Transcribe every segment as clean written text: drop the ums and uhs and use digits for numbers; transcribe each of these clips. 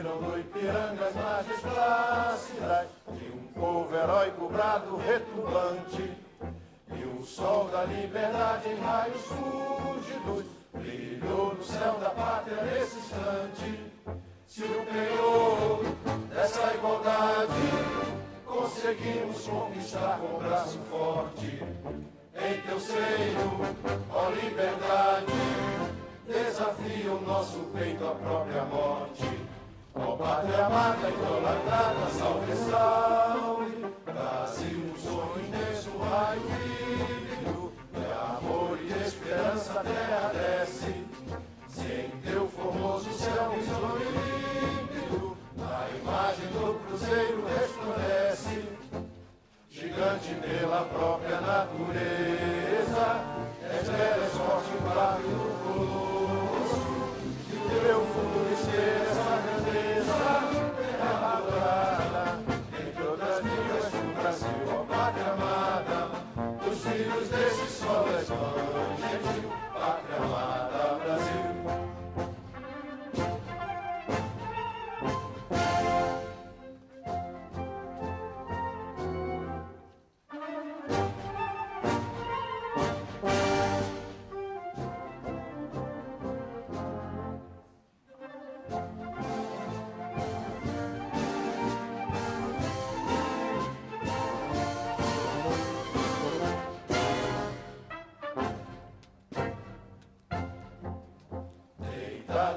surjam no Ipiranga as margens plácidas de um povo heróico brado retumbante, e o sol da liberdade em raios fúlgidos brilhou no céu da pátria nesse instante. Se o penhor dessa igualdade conseguimos conquistar com o braço forte, em teu seio, ó liberdade, desafia o nosso peito à própria morte. Ó pátria amada, idolatrada, salve, salve, Brasil, um sonho intenso, um raio vívido, de amor e esperança a terra desce, se em teu formoso céu risonho e límpido, a imagem do cruzeiro resplandece, gigante pela própria natureza, és bela, és forte, claro e luminoso, que o teu futuro esteja essa grandeza, terra adorada, entre outras línguas do Brasil, ó pátria amada, os filhos desse sol és mãe gentil, pátria amada, Brasil.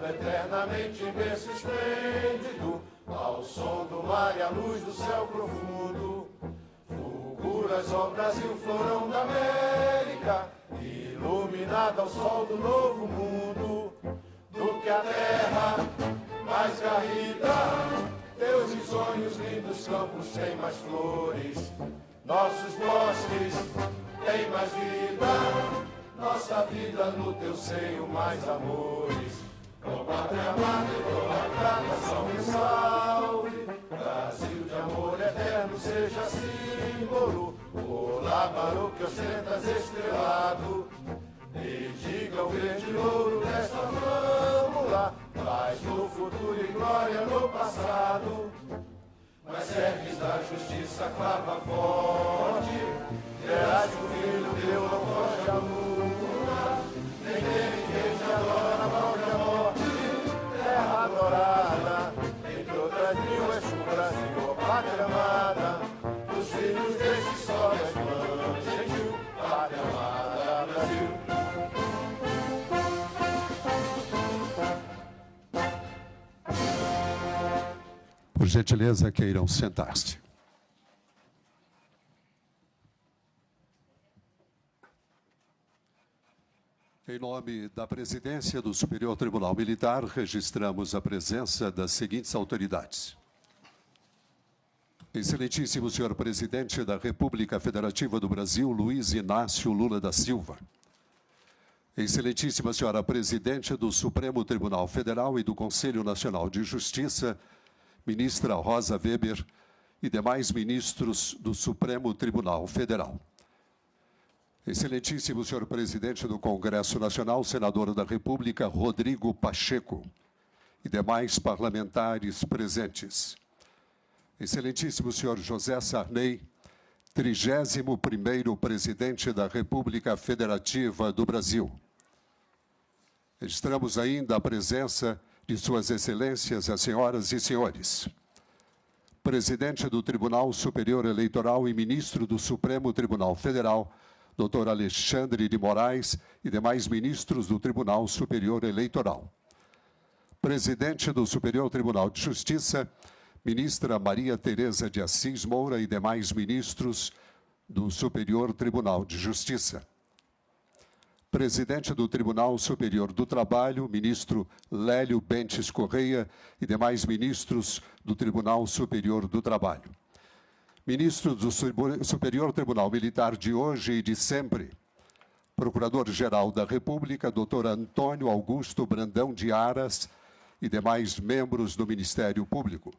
Eternamente em berço esplêndido, ao som do mar e à luz do céu profundo, fulguras, ó Brasil, florão da América, iluminado ao sol do novo mundo, do que a terra mais garrida, teus risonhos lindos campos têm mais flores, nossos bosques têm mais vida, nossa vida no teu seio mais amores. Ó pátria amada, idolatrada, salve, salve, Brasil de amor eterno seja símbolo, olá para o que ostentas estrelado, e diga o verde ouro desta flâmula, paz no futuro e glória no passado, mas serves da justiça clava forte, verás que o filho teu não foge à luta, nem tem ninguém te adora na própria morte, terra adorada, entre outras línguas do Brasil, ó pátria amada, os filhos desse sol és mãe gentil, pátria amada, Brasil. Por gentileza, queiram sentar-se. Em nome da Presidência do Superior Tribunal Militar, registramos a presença das seguintes autoridades. Excelentíssimo senhor Presidente da República Federativa do Brasil, Luiz Inácio Lula da Silva. Excelentíssima senhora Presidente do Supremo Tribunal Federal e do Conselho Nacional de Justiça, ministra Rosa Weber e demais ministros do Supremo Tribunal Federal. Excelentíssimo senhor Presidente do Congresso Nacional, senador da República, Rodrigo Pacheco, e demais parlamentares presentes. Excelentíssimo senhor José Sarney, 31º Presidente da República Federativa do Brasil. Registramos ainda a presença de suas excelências, as senhoras e senhores. Presidente do Tribunal Superior Eleitoral e ministro do Supremo Tribunal Federal, Dr. Alexandre de Moraes e demais ministros do Tribunal Superior Eleitoral. Presidente do Superior Tribunal de Justiça, ministra Maria Tereza de Assis Moura e demais ministros do Superior Tribunal de Justiça. Presidente do Tribunal Superior do Trabalho, ministro Lélio Bentes Correia e demais ministros do Tribunal Superior do Trabalho. Ministro do Superior Tribunal Militar de hoje e de sempre, Procurador-Geral da República, Dr. Antônio Augusto Brandão de Aras e demais membros do Ministério Público.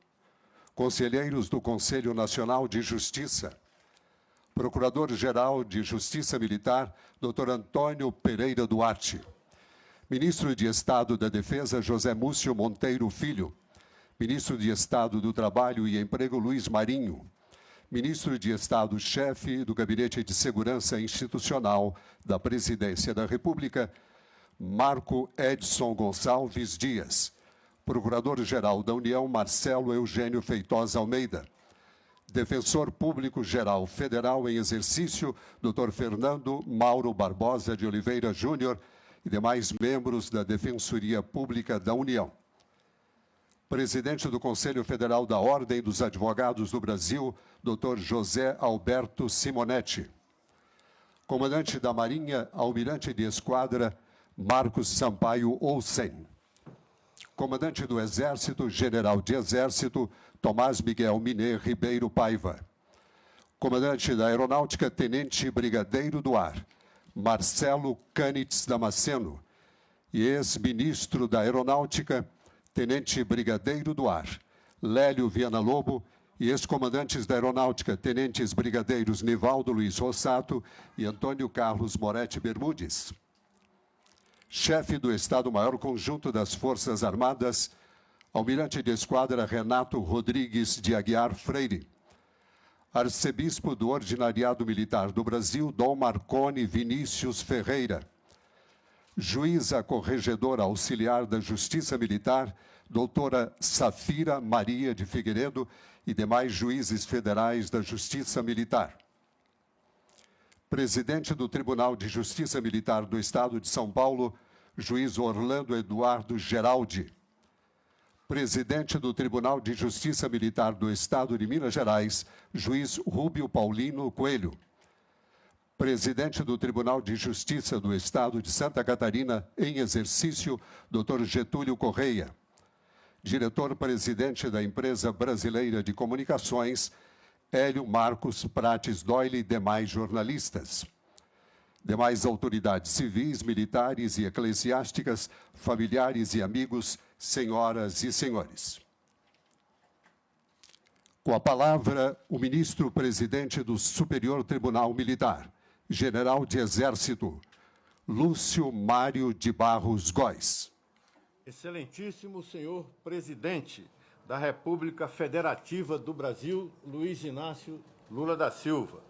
Conselheiros do Conselho Nacional de Justiça, Procurador-Geral de Justiça Militar, Dr. Antônio Pereira Duarte. Ministro de Estado da Defesa, José Múcio Monteiro Filho. Ministro de Estado do Trabalho e Emprego, Luiz Marinho. Ministro de Estado, chefe do Gabinete de Segurança Institucional da Presidência da República, Marco Edson Gonçalves Dias. Procurador-Geral da União, Marcelo Eugênio Feitosa Almeida. Defensor Público-Geral Federal em exercício, Dr. Fernando Mauro Barbosa de Oliveira Júnior e demais membros da Defensoria Pública da União. Presidente do Conselho Federal da Ordem dos Advogados do Brasil, Dr. José Alberto Simonetti. Comandante da Marinha, Almirante de Esquadra, Marcos Sampaio Olsen. Comandante do Exército, General de Exército, Tomás Miguel Miné Ribeiro Paiva. Comandante da Aeronáutica, Tenente Brigadeiro do Ar, Marcelo Cânitz Damasceno. E ex-ministro da Aeronáutica, Tenente Brigadeiro do Ar, Lélio Viana Lobo, e ex-comandantes da Aeronáutica, Tenentes Brigadeiros Nivaldo Luiz Rossato e Antônio Carlos Moretti Bermudes. Chefe do Estado-Maior Conjunto das Forças Armadas, Almirante de Esquadra Renato Rodrigues de Aguiar Freire. Arcebispo do Ordinariado Militar do Brasil, Dom Marcone Vinícius Ferreira. Juíza Corregedora Auxiliar da Justiça Militar, doutora Safira Maria de Figueiredo e demais juízes federais da Justiça Militar. Presidente do Tribunal de Justiça Militar do Estado de São Paulo, juiz Orlando Eduardo Geraldi. Presidente do Tribunal de Justiça Militar do Estado de Minas Gerais, juiz Rúbio Paulino Coelho. Presidente do Tribunal de Justiça do Estado de Santa Catarina, em exercício, Dr. Getúlio Correia. Diretor-presidente da Empresa Brasileira de Comunicações, Hélio Marcos Prates Doyle e demais jornalistas. Demais autoridades civis, militares e eclesiásticas, familiares e amigos, senhoras e senhores. Com a palavra, o ministro-presidente do Superior Tribunal Militar, General de Exército, Lúcio Mário de Barros Góes. Excelentíssimo senhor presidente da República Federativa do Brasil, Luiz Inácio Lula da Silva.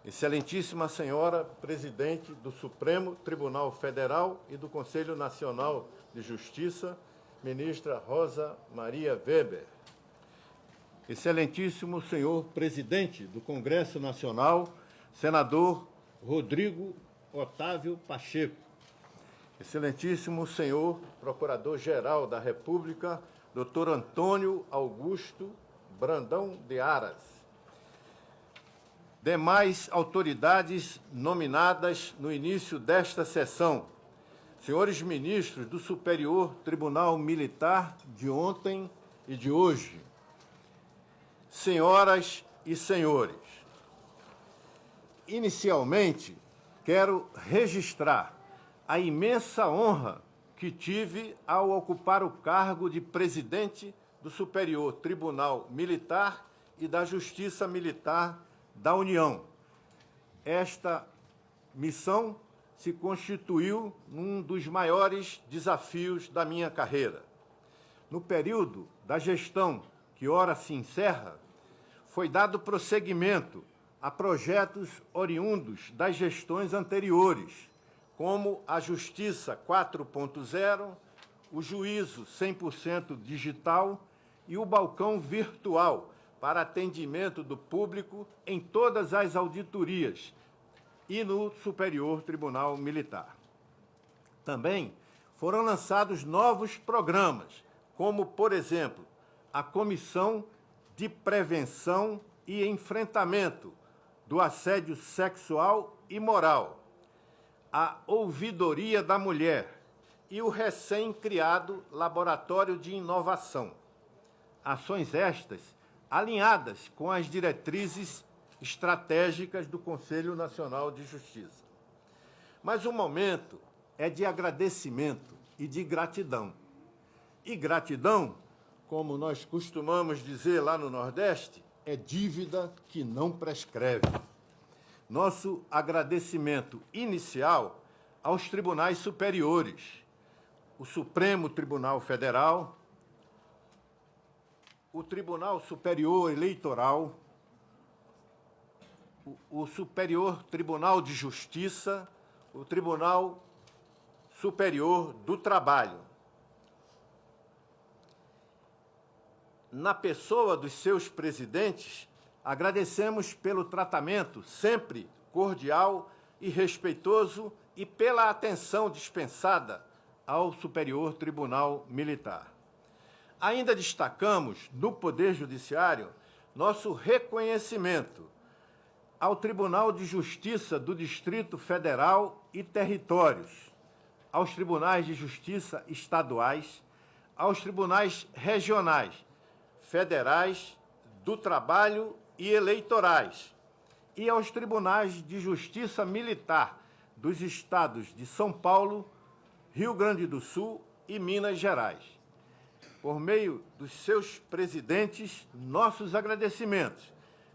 Excelentíssima senhora presidente do Supremo Tribunal Federal e do Conselho Nacional de Justiça, ministra Rosa Maria Weber. Excelentíssimo senhor presidente do Congresso Nacional, senador Rodrigo Otávio Pacheco. Excelentíssimo senhor Procurador-Geral da República, Dr. Antônio Augusto Brandão de Aras. Demais autoridades nominadas no início desta sessão, senhores ministros do Superior Tribunal Militar de ontem e de hoje, senhoras e senhores, inicialmente quero registrar a imensa honra que tive ao ocupar o cargo de presidente do Superior Tribunal Militar e da Justiça Militar da União. Esta missão se constituiu num dos maiores desafios da minha carreira. No período da gestão que ora se encerra, foi dado prosseguimento a projetos oriundos das gestões anteriores, como a Justiça 4.0, o Juízo 100% digital e o balcão virtual para atendimento do público em todas as auditorias e no Superior Tribunal Militar. Também foram lançados novos programas, como, por exemplo, a Comissão de Prevenção e Enfrentamento do Assédio Sexual e Moral, a Ouvidoria da Mulher e o recém-criado Laboratório de Inovação. Ações estas alinhadas com as diretrizes estratégicas do Conselho Nacional de Justiça. Mas o momento é de agradecimento e de gratidão. E gratidão, como nós costumamos dizer lá no Nordeste, é dívida que não prescreve. Nosso agradecimento inicial aos tribunais superiores, o Supremo Tribunal Federal, o Tribunal Superior Eleitoral, o Superior Tribunal de Justiça, o Tribunal Superior do Trabalho. Na pessoa dos seus presidentes, agradecemos pelo tratamento sempre cordial e respeitoso e pela atenção dispensada ao Superior Tribunal Militar. Ainda destacamos, no Poder Judiciário, nosso reconhecimento ao Tribunal de Justiça do Distrito Federal e Territórios, aos Tribunais de Justiça estaduais, aos Tribunais regionais, federais, do Trabalho e eleitorais, e aos Tribunais de Justiça Militar dos estados de São Paulo, Rio Grande do Sul e Minas Gerais. Por meio dos seus presidentes, nossos agradecimentos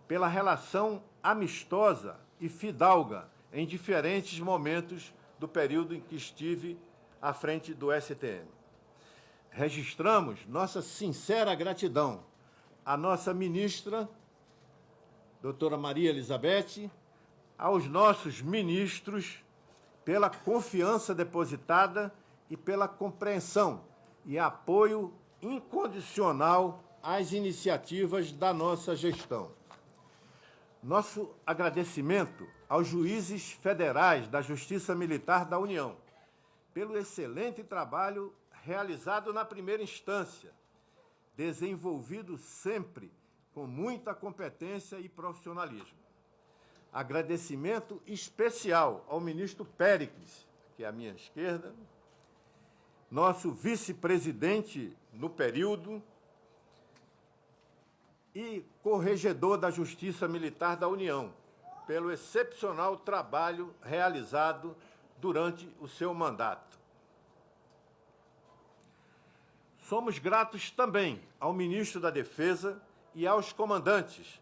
pela relação amistosa e fidalga em diferentes momentos do período em que estive à frente do STM. Registramos nossa sincera gratidão à nossa ministra, doutora Maria Elizabeth, aos nossos ministros, pela confiança depositada e pela compreensão e apoio incondicional às iniciativas da nossa gestão. Nosso agradecimento aos juízes federais da Justiça Militar da União, pelo excelente trabalho realizado na primeira instância, desenvolvido sempre com muita competência e profissionalismo. Agradecimento especial ao ministro Péricles, que é à minha esquerda, nosso vice-presidente no período e corregedor da Justiça Militar da União, pelo excepcional trabalho realizado durante o seu mandato. Somos gratos também ao ministro da Defesa e aos comandantes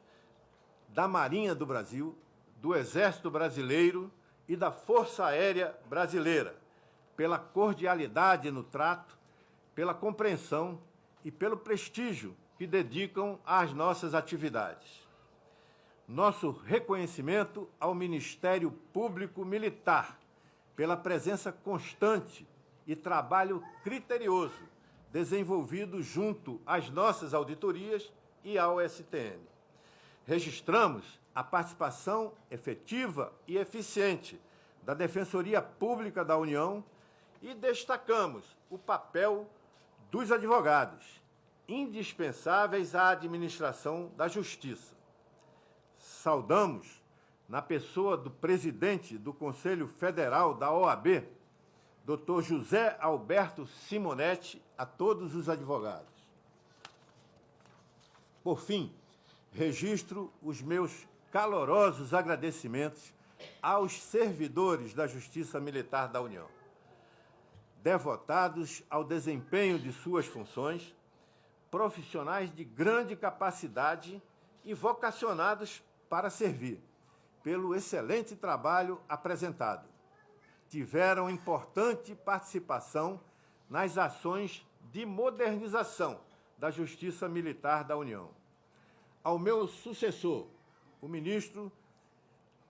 da Marinha do Brasil, do Exército Brasileiro e da Força Aérea Brasileira, pela cordialidade no trato, pela compreensão e pelo prestígio que dedicam às nossas atividades. Nosso reconhecimento ao Ministério Público Militar, pela presença constante e trabalho criterioso desenvolvido junto às nossas auditorias e ao STM. Registramos a participação efetiva e eficiente da Defensoria Pública da União e destacamos o papel dos advogados, indispensáveis à administração da Justiça. Saudamos, na pessoa do presidente do Conselho Federal da OAB, Dr. José Alberto Simonetti, a todos os advogados. Por fim, registro os meus calorosos agradecimentos aos servidores da Justiça Militar da União, devotados ao desempenho de suas funções, profissionais de grande capacidade e vocacionados para servir, pelo excelente trabalho apresentado. Tiveram importante participação nas ações de modernização da Justiça Militar da União. Ao meu sucessor, o ministro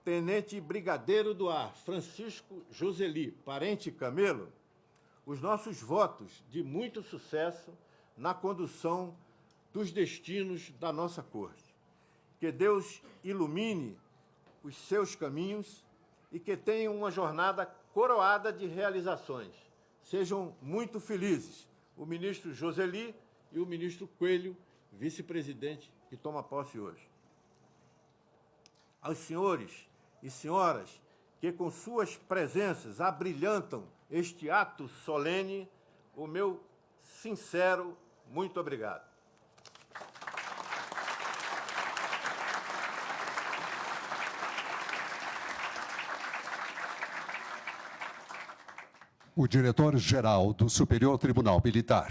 Tenente Brigadeiro do Ar, Francisco Joseli Parente Camelo, os nossos votos de muito sucesso na condução dos destinos da nossa Corte. Que Deus ilumine os seus caminhos e que tenham uma jornada coroada de realizações. Sejam muito felizes o ministro Joseli e o ministro Coelho, vice-presidente, que toma posse hoje. Aos senhores e senhoras que com suas presenças abrilhantam este ato solene, o meu sincero muito obrigado. O diretor-geral do Superior Tribunal Militar,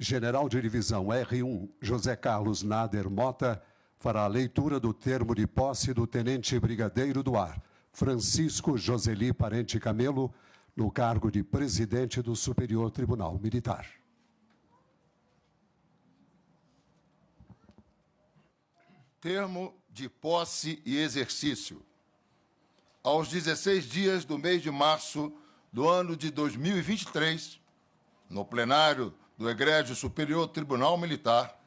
General de Divisão R1, José Carlos Nader Mota, fará a leitura do termo de posse do Tenente Brigadeiro do Ar, Francisco Joseli Parente Camelo, no cargo de presidente do Superior Tribunal Militar. Termo de posse e exercício. Aos 16 dias do mês de março do ano de 2023, no plenário do Egrégio Superior Tribunal Militar,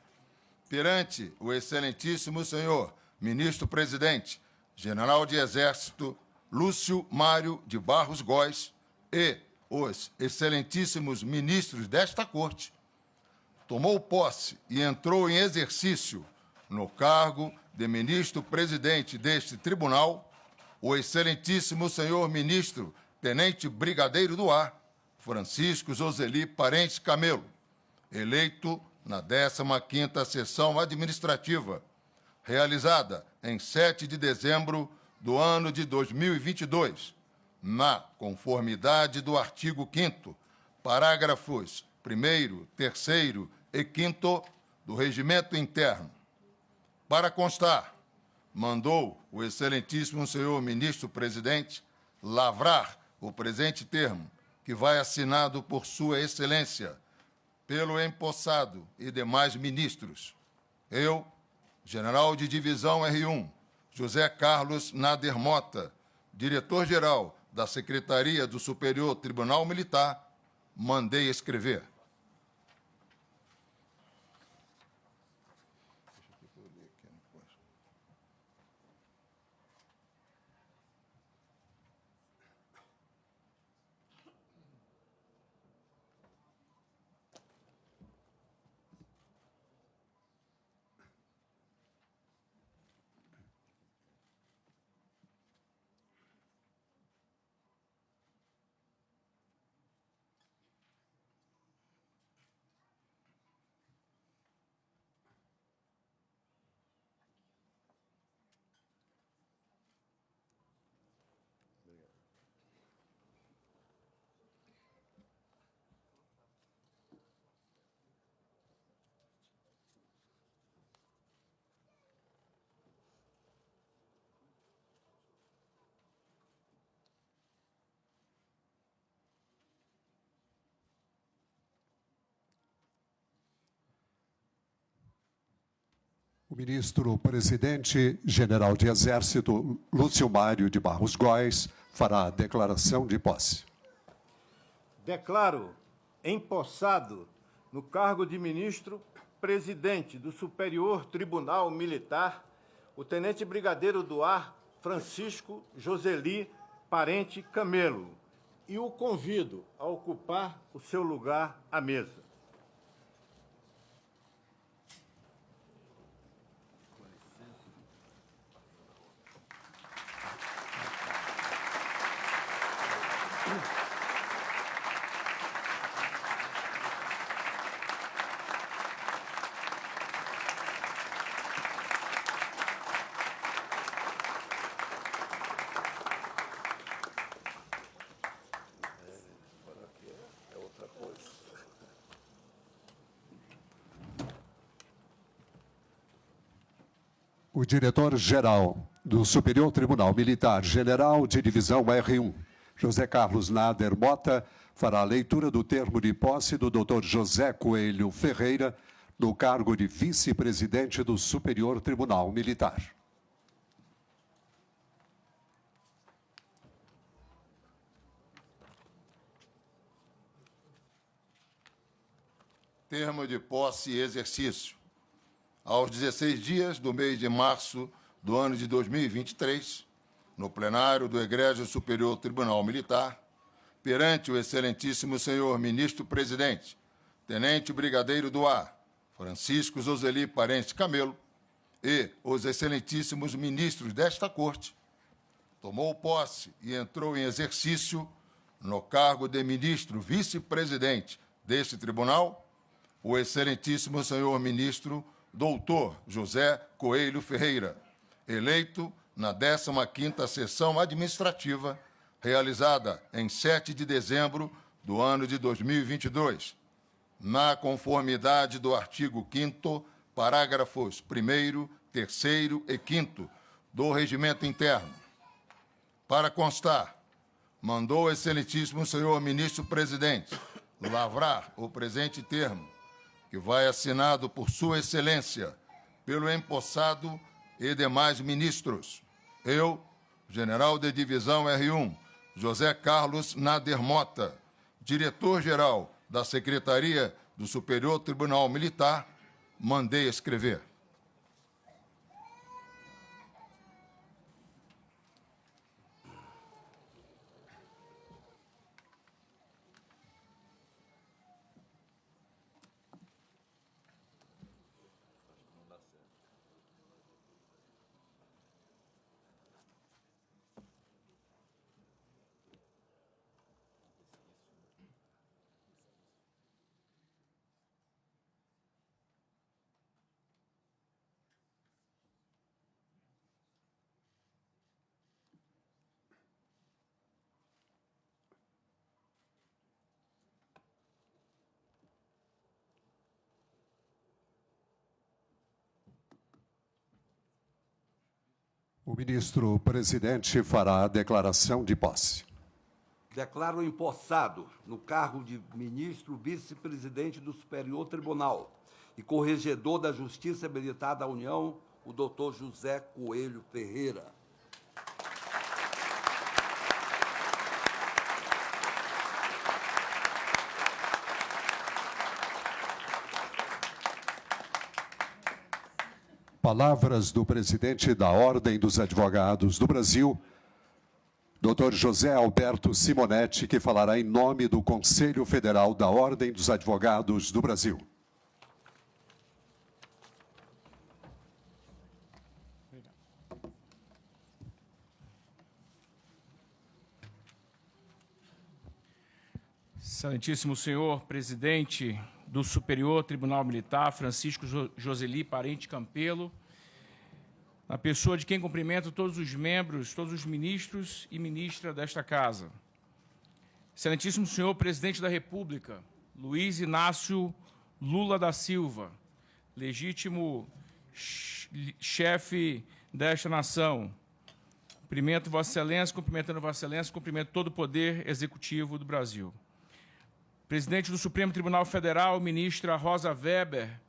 perante o excelentíssimo senhor ministro-presidente, general de Exército Lúcio Mário de Barros Góes e os excelentíssimos ministros desta Corte, tomou posse e entrou em exercício no cargo de ministro-presidente deste tribunal, o excelentíssimo senhor ministro tenente brigadeiro do ar, Francisco Joseli Parente Camelo, eleito na 15ª sessão administrativa, realizada em 7 de dezembro do ano de 2022, na conformidade do artigo 5º, parágrafos 1º, 3º e 5º do Regimento Interno. Para constar, mandou o excelentíssimo senhor ministro-presidente lavrar o presente termo, que vai assinado por sua excelência, pelo empossado e demais ministros. Eu, general de divisão R1, José Carlos Nader Mota, diretor-geral da Secretaria do Superior Tribunal Militar, mandei escrever. O ministro-presidente, general de Exército, Lúcio Mário de Barros Góes, fará a declaração de posse. Declaro empossado no cargo de ministro-presidente do Superior Tribunal Militar o tenente brigadeiro do ar Francisco Joseli Parente Camelo e o convido a ocupar o seu lugar à mesa. O diretor-geral do Superior Tribunal Militar, general de divisão R1, José Carlos Nader Mota, fará a leitura do termo de posse do Dr. José Coelho Ferreira, no cargo de vice-presidente do Superior Tribunal Militar. Termo de posse e exercício. Aos 16 dias do mês de março do ano de 2023, no plenário do Egrégio Superior Tribunal Militar, perante o excelentíssimo senhor ministro-presidente, tenente brigadeiro do ar, Francisco Joseli Parente Camelo, e os excelentíssimos ministros desta Corte, tomou posse e entrou em exercício no cargo de ministro vice-presidente deste tribunal, o excelentíssimo senhor ministro doutor José Coelho Ferreira, eleito na 15ª sessão administrativa, realizada em 7 de dezembro do ano de 2022, na conformidade do artigo 5º, parágrafos 1º, 3º e 5º do Regimento Interno. Para constar, mandou o excelentíssimo senhor ministro-presidente lavrar o presente termo, que vai assinado por sua excelência, pelo empossado e demais ministros. Eu, general de divisão R1, José Carlos Nader Mota, diretor-geral da Secretaria do Superior Tribunal Militar, mandei escrever. O ministro-presidente fará a declaração de posse. Declaro empossado no cargo de ministro vice-presidente do Superior Tribunal e corregedor da Justiça Militar da União, o doutor José Coelho Ferreira. Palavras do presidente da Ordem dos Advogados do Brasil, Dr. José Alberto Simonetti, que falará em nome do Conselho Federal da Ordem dos Advogados do Brasil. Excelentíssimo senhor presidente do Superior Tribunal Militar, Francisco Joseli Parente Campelo, na pessoa de quem cumprimento todos os membros, todos os ministros e ministra desta Casa. Excelentíssimo senhor presidente da República, Luiz Inácio Lula da Silva, legítimo chefe desta nação. Cumprimento Vossa Excelência, cumprimentando Vossa Excelência, cumprimento todo o Poder Executivo do Brasil. Presidente do Supremo Tribunal Federal, ministra Rosa Weber,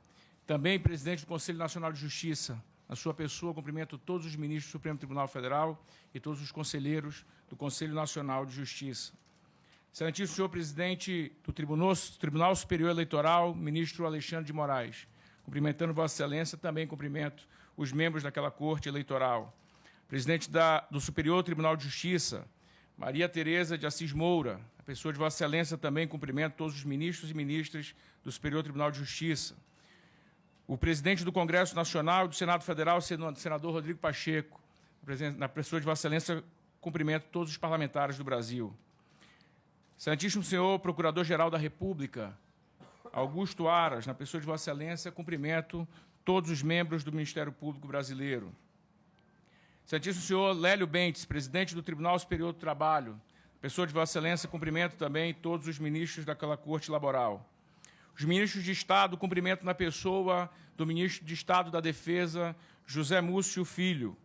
também presidente do Conselho Nacional de Justiça. Na sua pessoa, cumprimento todos os ministros do Supremo Tribunal Federal e todos os conselheiros do Conselho Nacional de Justiça. Excelentíssimo senhor presidente do Tribunal Superior Eleitoral, ministro Alexandre de Moraes. Cumprimentando Vossa Excelência, também cumprimento os membros daquela Corte Eleitoral. Presidente do Superior Tribunal de Justiça, Maria Tereza de Assis Moura, a pessoa de Vossa Excelência, também cumprimento todos os ministros e ministras do Superior Tribunal de Justiça. O presidente do Congresso Nacional e do Senado Federal, senador Rodrigo Pacheco, na pessoa de Vossa Excelência, cumprimento todos os parlamentares do Brasil. Excelentíssimo senhor Procurador-Geral da República, Augusto Aras, na pessoa de Vossa Excelência, cumprimento todos os membros do Ministério Público Brasileiro. Excelentíssimo senhor Lélio Bentes, presidente do Tribunal Superior do Trabalho, pessoa de Vossa Excelência, cumprimento também todos os ministros daquela Corte Laboral. Os ministros de Estado, cumprimento na pessoa do ministro de Estado da Defesa, José Múcio Filho.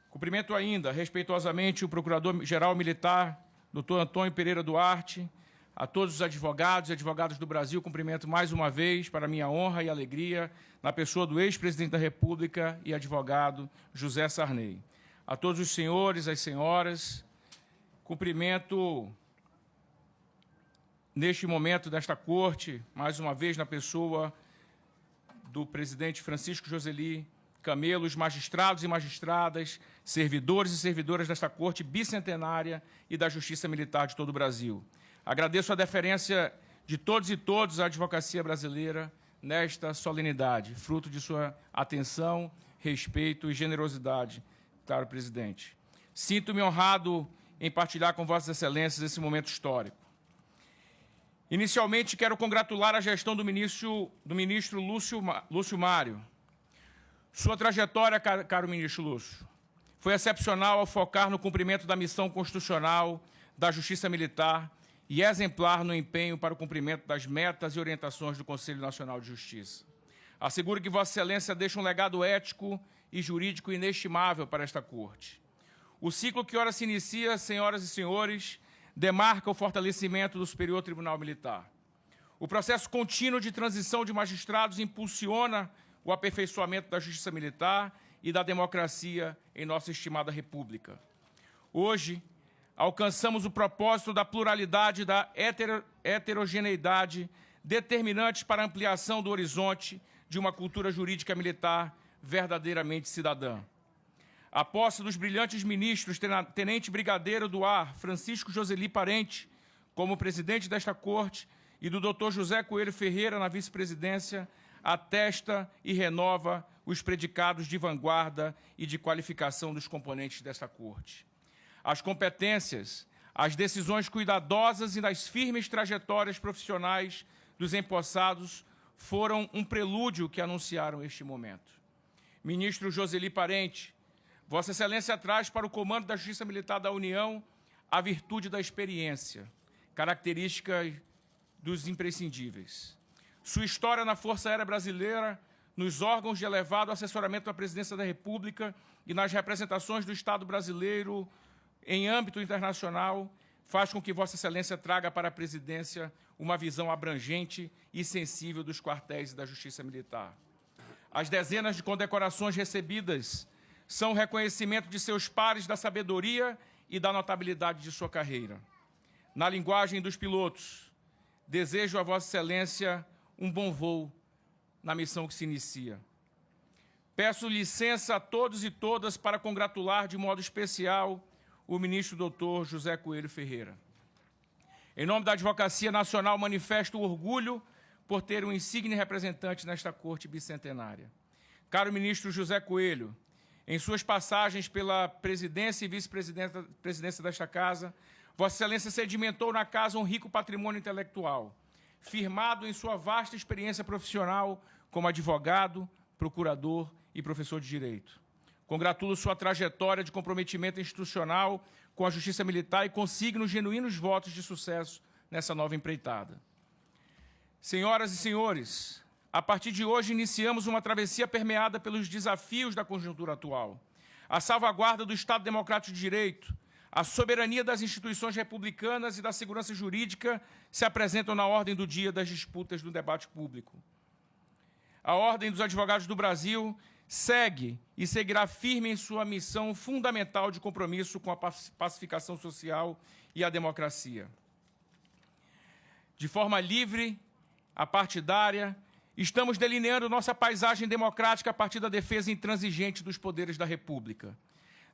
Cumprimento ainda, respeitosamente, o Procurador-Geral Militar, doutor Antônio Pereira Duarte, a todos os advogados e advogadas do Brasil, cumprimento mais uma vez, para minha honra e alegria, na pessoa do ex-presidente da República e advogado José Sarney. A todos os senhores, as senhoras, cumprimento, neste momento desta Corte, mais uma vez na pessoa do presidente Francisco Joseli Camelo, os magistrados e magistradas, servidores e servidoras desta Corte bicentenária e da Justiça Militar de todo o Brasil. Agradeço a deferência de todos e todas à advocacia brasileira nesta solenidade, fruto de sua atenção, respeito e generosidade, caro presidente. Sinto-me honrado em partilhar com Vossas Excelências esse momento histórico. Inicialmente, quero congratular a gestão do ministro Lúcio Mário. Sua trajetória, caro ministro Lúcio, foi excepcional ao focar no cumprimento da missão constitucional da Justiça Militar e exemplar no empenho para o cumprimento das metas e orientações do Conselho Nacional de Justiça. Asseguro que Vossa Excelência deixa um legado ético e jurídico inestimável para esta Corte. O ciclo que ora se inicia, senhoras e senhores, demarca o fortalecimento do Superior Tribunal Militar. O processo contínuo de transição de magistrados impulsiona o aperfeiçoamento da Justiça Militar e da democracia em nossa estimada República. Hoje, alcançamos o propósito da pluralidade e da heterogeneidade determinantes para a ampliação do horizonte de uma cultura jurídica militar verdadeiramente cidadã. A posse dos brilhantes ministros Tenente Brigadeiro do Ar, Francisco Joseli Parente, como presidente desta Corte, e do Dr. José Coelho Ferreira na vice-presidência, atesta e renova os predicados de vanguarda e de qualificação dos componentes desta Corte. As competências, as decisões cuidadosas e as firmes trajetórias profissionais dos empossados foram um prelúdio que anunciaram este momento. Ministro Joseli Parente, Vossa Excelência traz para o comando da Justiça Militar da União a virtude da experiência, característica dos imprescindíveis. Sua história na Força Aérea Brasileira, nos órgãos de elevado assessoramento à Presidência da República e nas representações do Estado brasileiro em âmbito internacional, faz com que Vossa Excelência traga para a Presidência uma visão abrangente e sensível dos quartéis e da Justiça Militar. As dezenas de condecorações recebidas são reconhecimento de seus pares da sabedoria e da notabilidade de sua carreira. Na linguagem dos pilotos, desejo a Vossa Excelência um bom voo na missão que se inicia. Peço licença a todos e todas para congratular de modo especial o ministro Dr. José Coelho Ferreira. Em nome da Advocacia Nacional, manifesto o orgulho por ter um insigne representante nesta Corte bicentenária. Caro ministro José Coelho, em suas passagens pela presidência e vice-presidência desta Casa, Vossa Excelência sedimentou na Casa um rico patrimônio intelectual, firmado em sua vasta experiência profissional como advogado, procurador e professor de Direito. Congratulo sua trajetória de comprometimento institucional com a Justiça Militar e consigno genuínos votos de sucesso nessa nova empreitada. Senhoras e senhores, a partir de hoje iniciamos uma travessia permeada pelos desafios da conjuntura atual. A salvaguarda do Estado Democrático de Direito, a soberania das instituições republicanas e da segurança jurídica se apresentam na ordem do dia das disputas do debate público. A Ordem dos Advogados do Brasil segue e seguirá firme em sua missão fundamental de compromisso com a pacificação social e a democracia. De forma livre, apartidária, estamos delineando nossa paisagem democrática a partir da defesa intransigente dos poderes da República.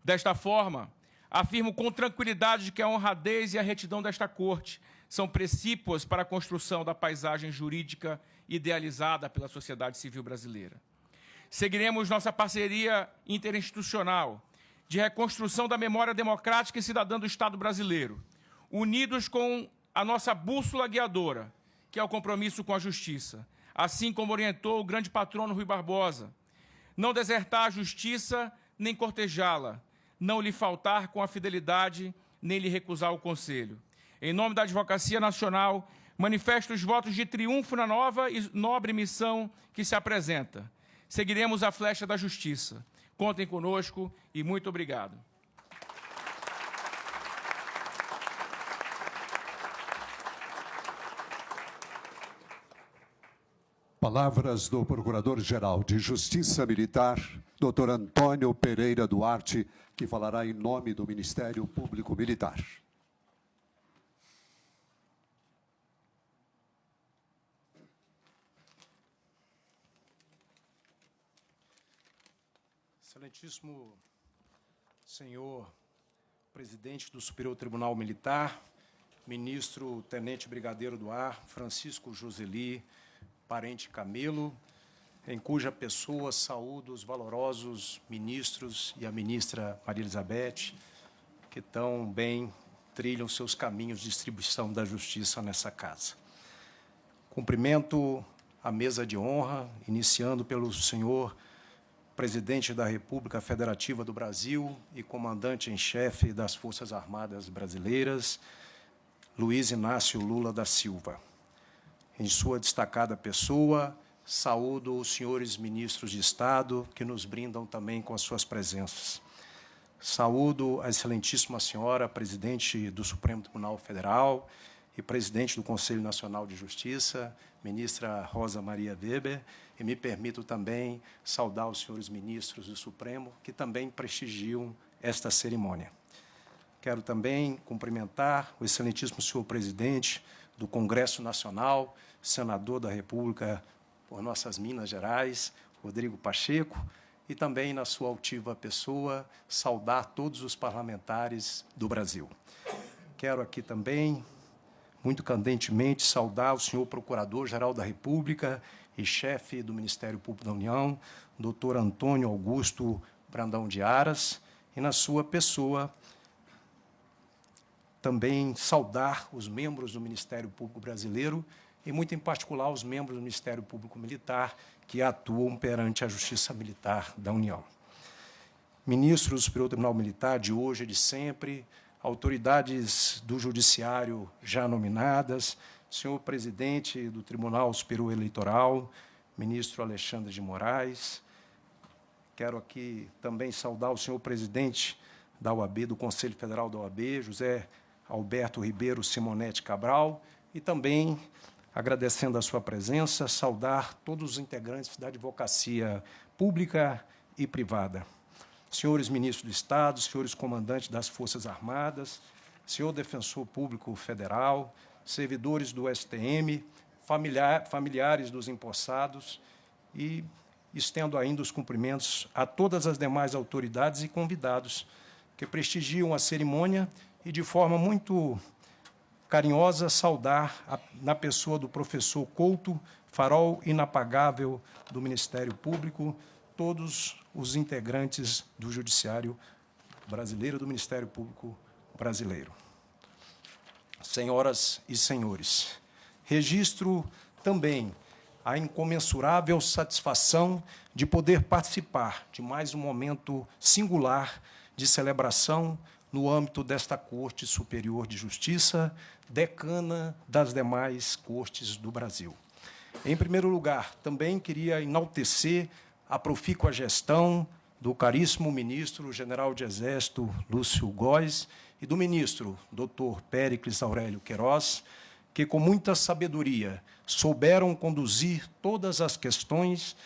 Desta forma, afirmo com tranquilidade de que a honradez e a retidão desta Corte são precípuas para a construção da paisagem jurídica idealizada pela sociedade civil brasileira. Seguiremos nossa parceria interinstitucional de reconstrução da memória democrática e cidadã do Estado brasileiro, unidos com a nossa bússola guiadora, que é o compromisso com a justiça, assim como orientou o grande patrono Rui Barbosa: não desertar a justiça, nem cortejá-la, não lhe faltar com a fidelidade, nem lhe recusar o conselho. Em nome da Advocacia Nacional, manifesto os votos de triunfo na nova e nobre missão que se apresenta. Seguiremos a flecha da justiça. Contem conosco e muito obrigado. Palavras do Procurador-Geral de Justiça Militar, Dr. Antônio Pereira Duarte, que falará em nome do Ministério Público Militar. Excelentíssimo senhor presidente do Superior Tribunal Militar, ministro Tenente Brigadeiro do Ar, Francisco Joseli Parente Camelo, em cuja pessoa saúdo os valorosos ministros e a ministra Maria Elizabeth, que tão bem trilham seus caminhos de distribuição da justiça nessa casa. Cumprimento a mesa de honra, iniciando pelo senhor presidente da República Federativa do Brasil e comandante em chefe das Forças Armadas Brasileiras, Luiz Inácio Lula da Silva. Em sua destacada pessoa, saúdo os senhores ministros de Estado, que nos brindam também com as suas presenças. Saúdo a excelentíssima senhora, presidente do Supremo Tribunal Federal, e presidente do Conselho Nacional de Justiça, ministra Rosa Maria Weber, e me permito também saudar os senhores ministros do Supremo, que também prestigiam esta cerimônia. Quero também cumprimentar o excelentíssimo senhor presidente do Congresso Nacional, senador da República por nossas Minas Gerais, Rodrigo Pacheco, e também, na sua altiva pessoa, saudar todos os parlamentares do Brasil. Quero aqui também, muito candentemente, saudar o senhor Procurador-Geral da República e chefe do Ministério Público da União, doutor Antônio Augusto Brandão de Aras, e, na sua pessoa, também saudar os membros do Ministério Público Brasileiro e, muito em particular, os membros do Ministério Público Militar que atuam perante a Justiça Militar da União. Ministros do Superior Tribunal Militar de hoje e de sempre, autoridades do Judiciário já nominadas, senhor presidente do Tribunal Superior Eleitoral, ministro Alexandre de Moraes. Quero aqui também saudar o senhor presidente da OAB, do Conselho Federal da OAB, José Alberto Ribeiro Simonetti Cabral, e também, agradecendo a sua presença, saudar todos os integrantes da advocacia pública e privada. Senhores ministros do Estado, senhores comandantes das Forças Armadas, senhor defensor público federal, servidores do STM, familiares dos empossados, e estendo ainda os cumprimentos a todas as demais autoridades e convidados que prestigiam a cerimônia e, de forma muito carinhosa, saudar, na pessoa do professor Couto, farol inapagável do Ministério Público, todos os integrantes do Judiciário brasileiro, do Ministério Público brasileiro. Senhoras e senhores, registro também a incomensurável satisfação de poder participar de mais um momento singular de celebração no âmbito desta Corte Superior de Justiça, decana das demais cortes do Brasil. Em primeiro lugar, também queria enaltecer a profícua gestão do caríssimo ministro General de Exército Lúcio Góes e do ministro Dr. Péricles Aurélio Queiroz, que, com muita sabedoria, souberam conduzir todas as questões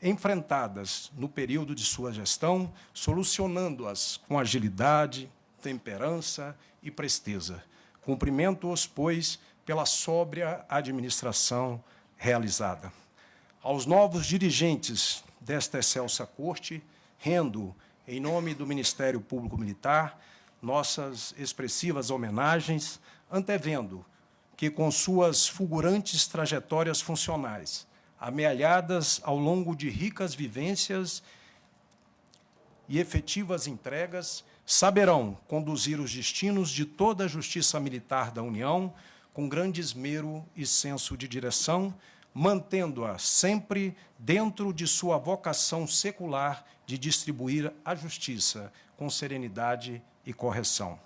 enfrentadas no período de sua gestão, solucionando-as com agilidade, temperança e presteza. Cumprimento-os, pois, pela sóbria administração realizada. Aos novos dirigentes desta excelsa Corte, rendo, em nome do Ministério Público Militar, nossas expressivas homenagens, antevendo que, com suas fulgurantes trajetórias funcionais, amealhadas ao longo de ricas vivências e efetivas entregas, saberão conduzir os destinos de toda a Justiça Militar da União com grande esmero e senso de direção, mantendo-a sempre dentro de sua vocação secular de distribuir a justiça com serenidade e correção.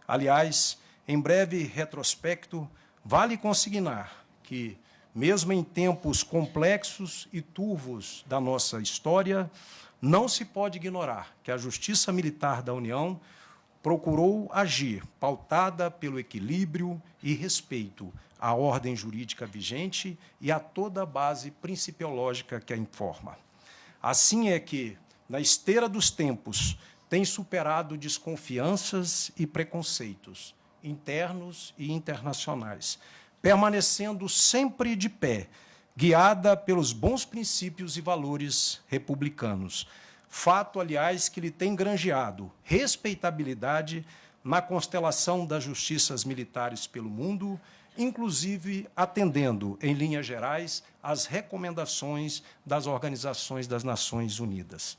Aliás, em breve retrospecto, vale consignar que, mesmo em tempos complexos e turvos da nossa história, não se pode ignorar que a Justiça Militar da União procurou agir pautada pelo equilíbrio e respeito à ordem jurídica vigente e a toda a base principiológica que a informa. Assim é que, na esteira dos tempos, tem superado desconfianças e preconceitos internos e internacionais, permanecendo sempre de pé, guiada pelos bons princípios e valores republicanos. Fato, aliás, que lhe tem granjeado respeitabilidade na constelação das justiças militares pelo mundo, inclusive atendendo, em linhas gerais, às recomendações das Organizações das Nações Unidas.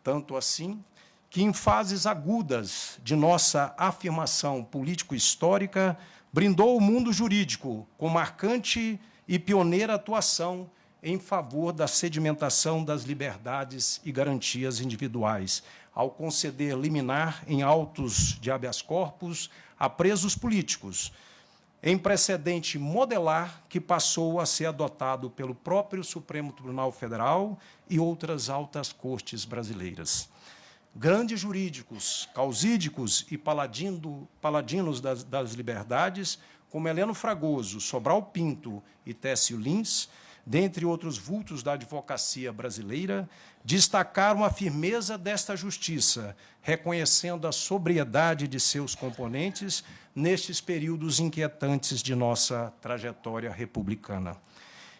Tanto assim que, em fases agudas de nossa afirmação político-histórica, brindou o mundo jurídico com marcante e pioneira atuação em favor da sedimentação das liberdades e garantias individuais, ao conceder liminar em autos de habeas corpus a presos políticos, em precedente modelar que passou a ser adotado pelo próprio Supremo Tribunal Federal e outras altas cortes brasileiras. Grandes jurídicos, causídicos e paladinos das liberdades, como Heleno Fragoso, Sobral Pinto e Técio Lins, dentre outros vultos da advocacia brasileira, destacaram a firmeza desta justiça, reconhecendo a sobriedade de seus componentes nestes períodos inquietantes de nossa trajetória republicana.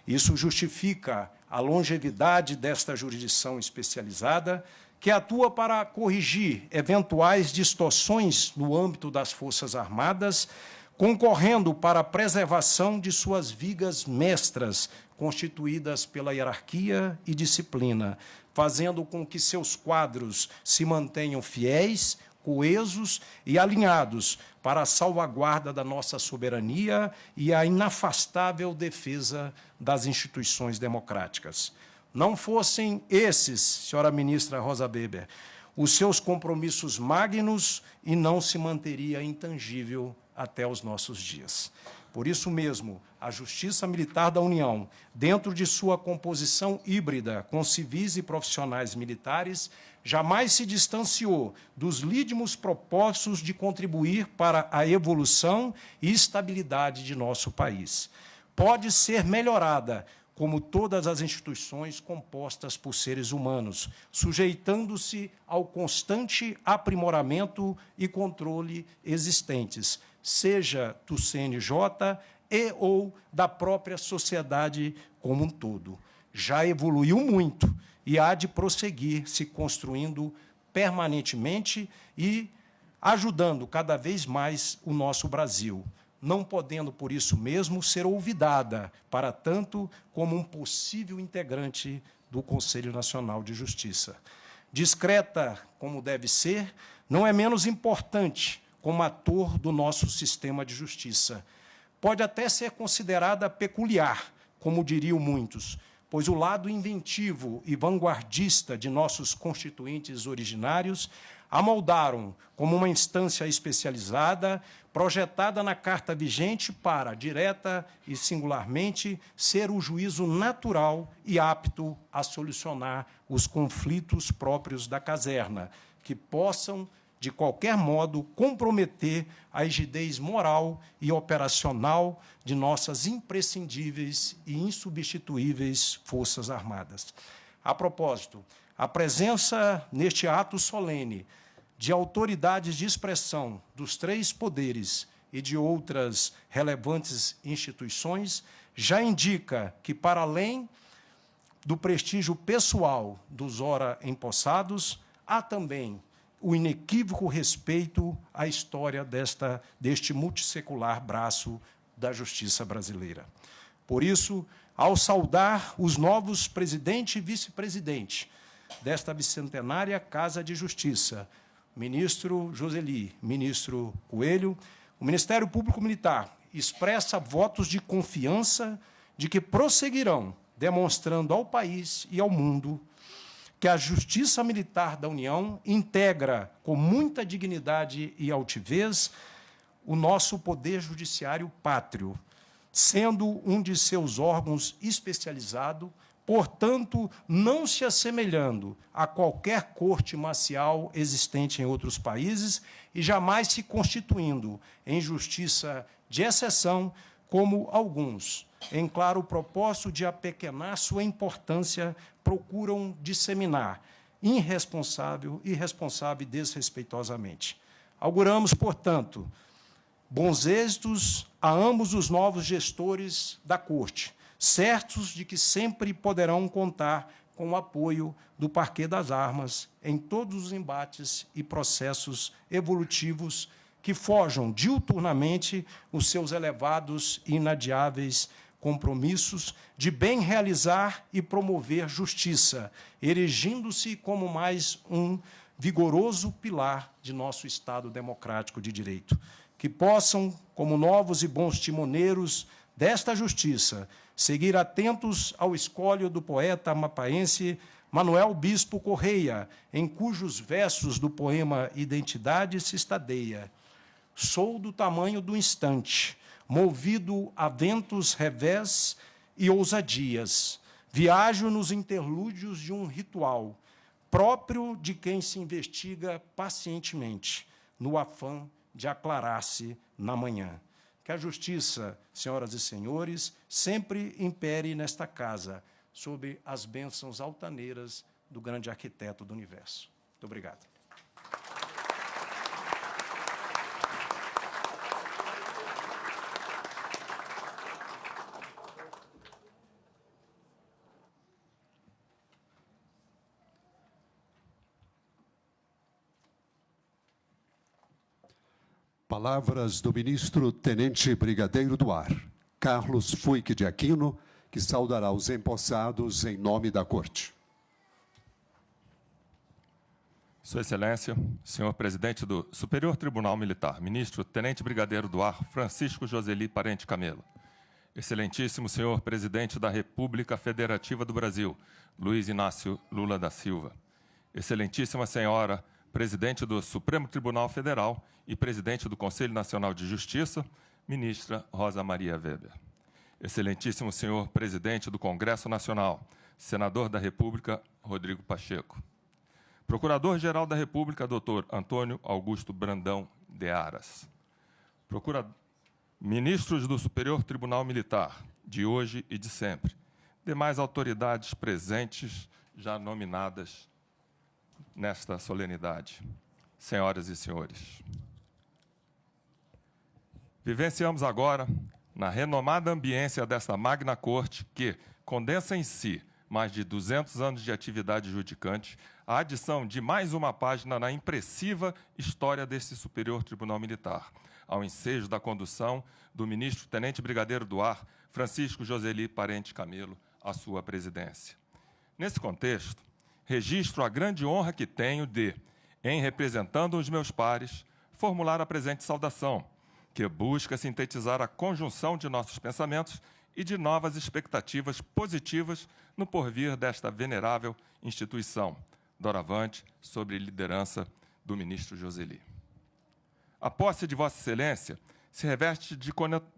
Isso justifica a longevidade desta jurisdição especializada, que atua para corrigir eventuais distorções no âmbito das Forças Armadas, concorrendo para a preservação de suas vigas mestras, constituídas pela hierarquia e disciplina, fazendo com que seus quadros se mantenham fiéis, coesos e alinhados para a salvaguarda da nossa soberania e a inafastável defesa das instituições democráticas. Não fossem esses, senhora ministra Rosa Weber, os seus compromissos magnos, e não se manteria intangível até os nossos dias. Por isso mesmo, a Justiça Militar da União, dentro de sua composição híbrida com civis e profissionais militares, jamais se distanciou dos lídimos propósitos de contribuir para a evolução e estabilidade de nosso país. Pode ser melhorada, como todas as instituições compostas por seres humanos, sujeitando-se ao constante aprimoramento e controle existentes, seja do CNJ e ou da própria sociedade como um todo. Já evoluiu muito e há de prosseguir se construindo permanentemente e ajudando cada vez mais o nosso Brasil, não podendo, por isso mesmo, ser olvidada, para tanto, como um possível integrante do Conselho Nacional de Justiça. Discreta como deve ser, não é menos importante como ator do nosso sistema de justiça. Pode até ser considerada peculiar, como diriam muitos, pois o lado inventivo e vanguardista de nossos constituintes originários a moldaram como uma instância especializada, projetada na Carta vigente para, direta e singularmente, ser o juízo natural e apto a solucionar os conflitos próprios da caserna, que possam, de qualquer modo, comprometer a rigidez moral e operacional de nossas imprescindíveis e insubstituíveis Forças Armadas. A propósito, a presença neste ato solene de autoridades de expressão dos três poderes e de outras relevantes instituições já indica que, para além do prestígio pessoal dos ora empossados, há também o inequívoco respeito à história deste multissecular braço da justiça brasileira. Por isso, ao saudar os novos presidente e vice-presidente desta bicentenária Casa de Justiça, ministro Joseli, ministro Coelho, o Ministério Público Militar expressa votos de confiança de que prosseguirão demonstrando ao país e ao mundo que a Justiça Militar da União integra com muita dignidade e altivez o nosso poder judiciário pátrio, sendo um de seus órgãos especializado, portanto, não se assemelhando a qualquer corte marcial existente em outros países e jamais se constituindo em justiça de exceção, como alguns, em claro propósito de apequenar sua importância, procuram disseminar irresponsável e desrespeitosamente. Auguramos, portanto, bons êxitos a ambos os novos gestores da Corte, certos de que sempre poderão contar com o apoio do Parquet das Armas em todos os embates e processos evolutivos que forjam diuturnamente os seus elevados e inadiáveis compromissos de bem realizar e promover justiça, erigindo-se como mais um vigoroso pilar de nosso Estado democrático de direito. Que possam, como novos e bons timoneiros desta justiça, seguir atentos ao escolho do poeta amapaense Manuel Bispo Correia, em cujos versos do poema Identidade se estadeia: sou do tamanho do instante, movido a ventos revés e ousadias, viajo nos interlúdios de um ritual, próprio de quem se investiga pacientemente, no afã de aclarar-se na manhã. Que a justiça, senhoras e senhores, sempre impere nesta casa, sob as bênçãos altaneiras do grande arquiteto do universo. Muito obrigado. Palavras do ministro Tenente Brigadeiro do Ar, Carlos Fuique de Aquino, que saudará os empossados em nome da Corte. Sua Excelência, senhor presidente do Superior Tribunal Militar, ministro Tenente Brigadeiro do Ar, Francisco Joseli Parente Camelo. Excelentíssimo senhor presidente da República Federativa do Brasil, Luiz Inácio Lula da Silva. Excelentíssima senhora presidente do Supremo Tribunal Federal e presidente do Conselho Nacional de Justiça, ministra Rosa Maria Weber. Excelentíssimo senhor presidente do Congresso Nacional, senador da República, Rodrigo Pacheco. Procurador-Geral da República, doutor Antônio Augusto Brandão de Aras. Ministros do Superior Tribunal Militar, de hoje e de sempre. Demais autoridades presentes, já nominadas nesta solenidade. Senhoras e senhores. Vivenciamos agora, na renomada ambiência desta magna corte, que condensa em si mais de 200 anos de atividade judicante, a adição de mais uma página na impressiva história deste Superior Tribunal Militar, ao ensejo da condução do ministro Tenente Brigadeiro do Ar, Francisco Joseli Parente Camelo, à sua presidência. Nesse contexto, registro a grande honra que tenho de, em representando os meus pares, formular a presente saudação, que busca sintetizar a conjunção de nossos pensamentos e de novas expectativas positivas no porvir desta venerável instituição, doravante, sob liderança do ministro Joseli. A posse de Vossa Excelência se reveste de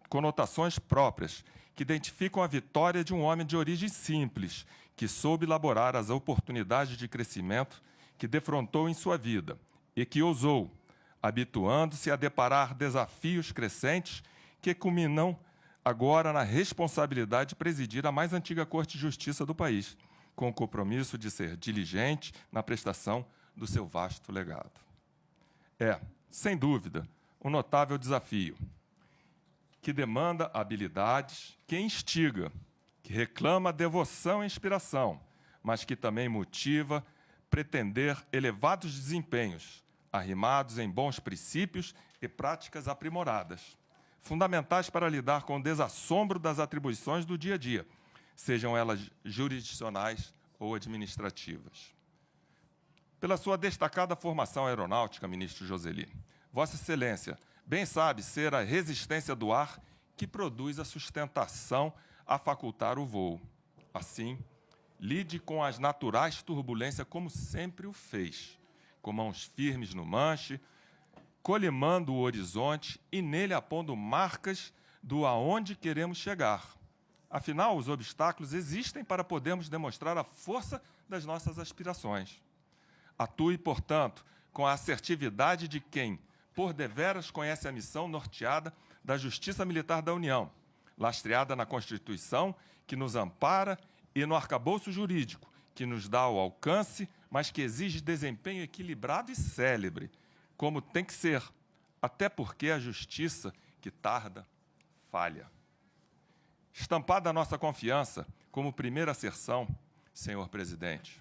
conotações próprias, que identificam a vitória de um homem de origem simples, que soube elaborar as oportunidades de crescimento que defrontou em sua vida e que ousou, habituando-se a deparar desafios crescentes que culminam agora na responsabilidade de presidir a mais antiga Corte de Justiça do país, com o compromisso de ser diligente na prestação do seu vasto legado. É, sem dúvida, um notável desafio, que demanda habilidades, que instiga, que reclama devoção e inspiração, mas que também motiva pretender elevados desempenhos, arrimados em bons princípios e práticas aprimoradas, fundamentais para lidar com o desassombro das atribuições do dia a dia, sejam elas jurisdicionais ou administrativas. Pela sua destacada formação aeronáutica, ministro Joseli, Vossa Excelência bem sabe ser a resistência do ar que produz a sustentação a facultar o voo. Assim, lide com as naturais turbulências como sempre o fez, com mãos firmes no manche, colimando o horizonte e nele apondo marcas do aonde queremos chegar. Afinal, os obstáculos existem para podermos demonstrar a força das nossas aspirações. Atue, portanto, com a assertividade de quem, por deveras, conhece a missão norteada da Justiça Militar da União, lastreada na Constituição, que nos ampara, e no arcabouço jurídico, que nos dá o alcance, mas que exige desempenho equilibrado e célebre, como tem que ser, até porque a justiça, que tarda, falha. Estampada a nossa confiança como primeira asserção, senhor presidente,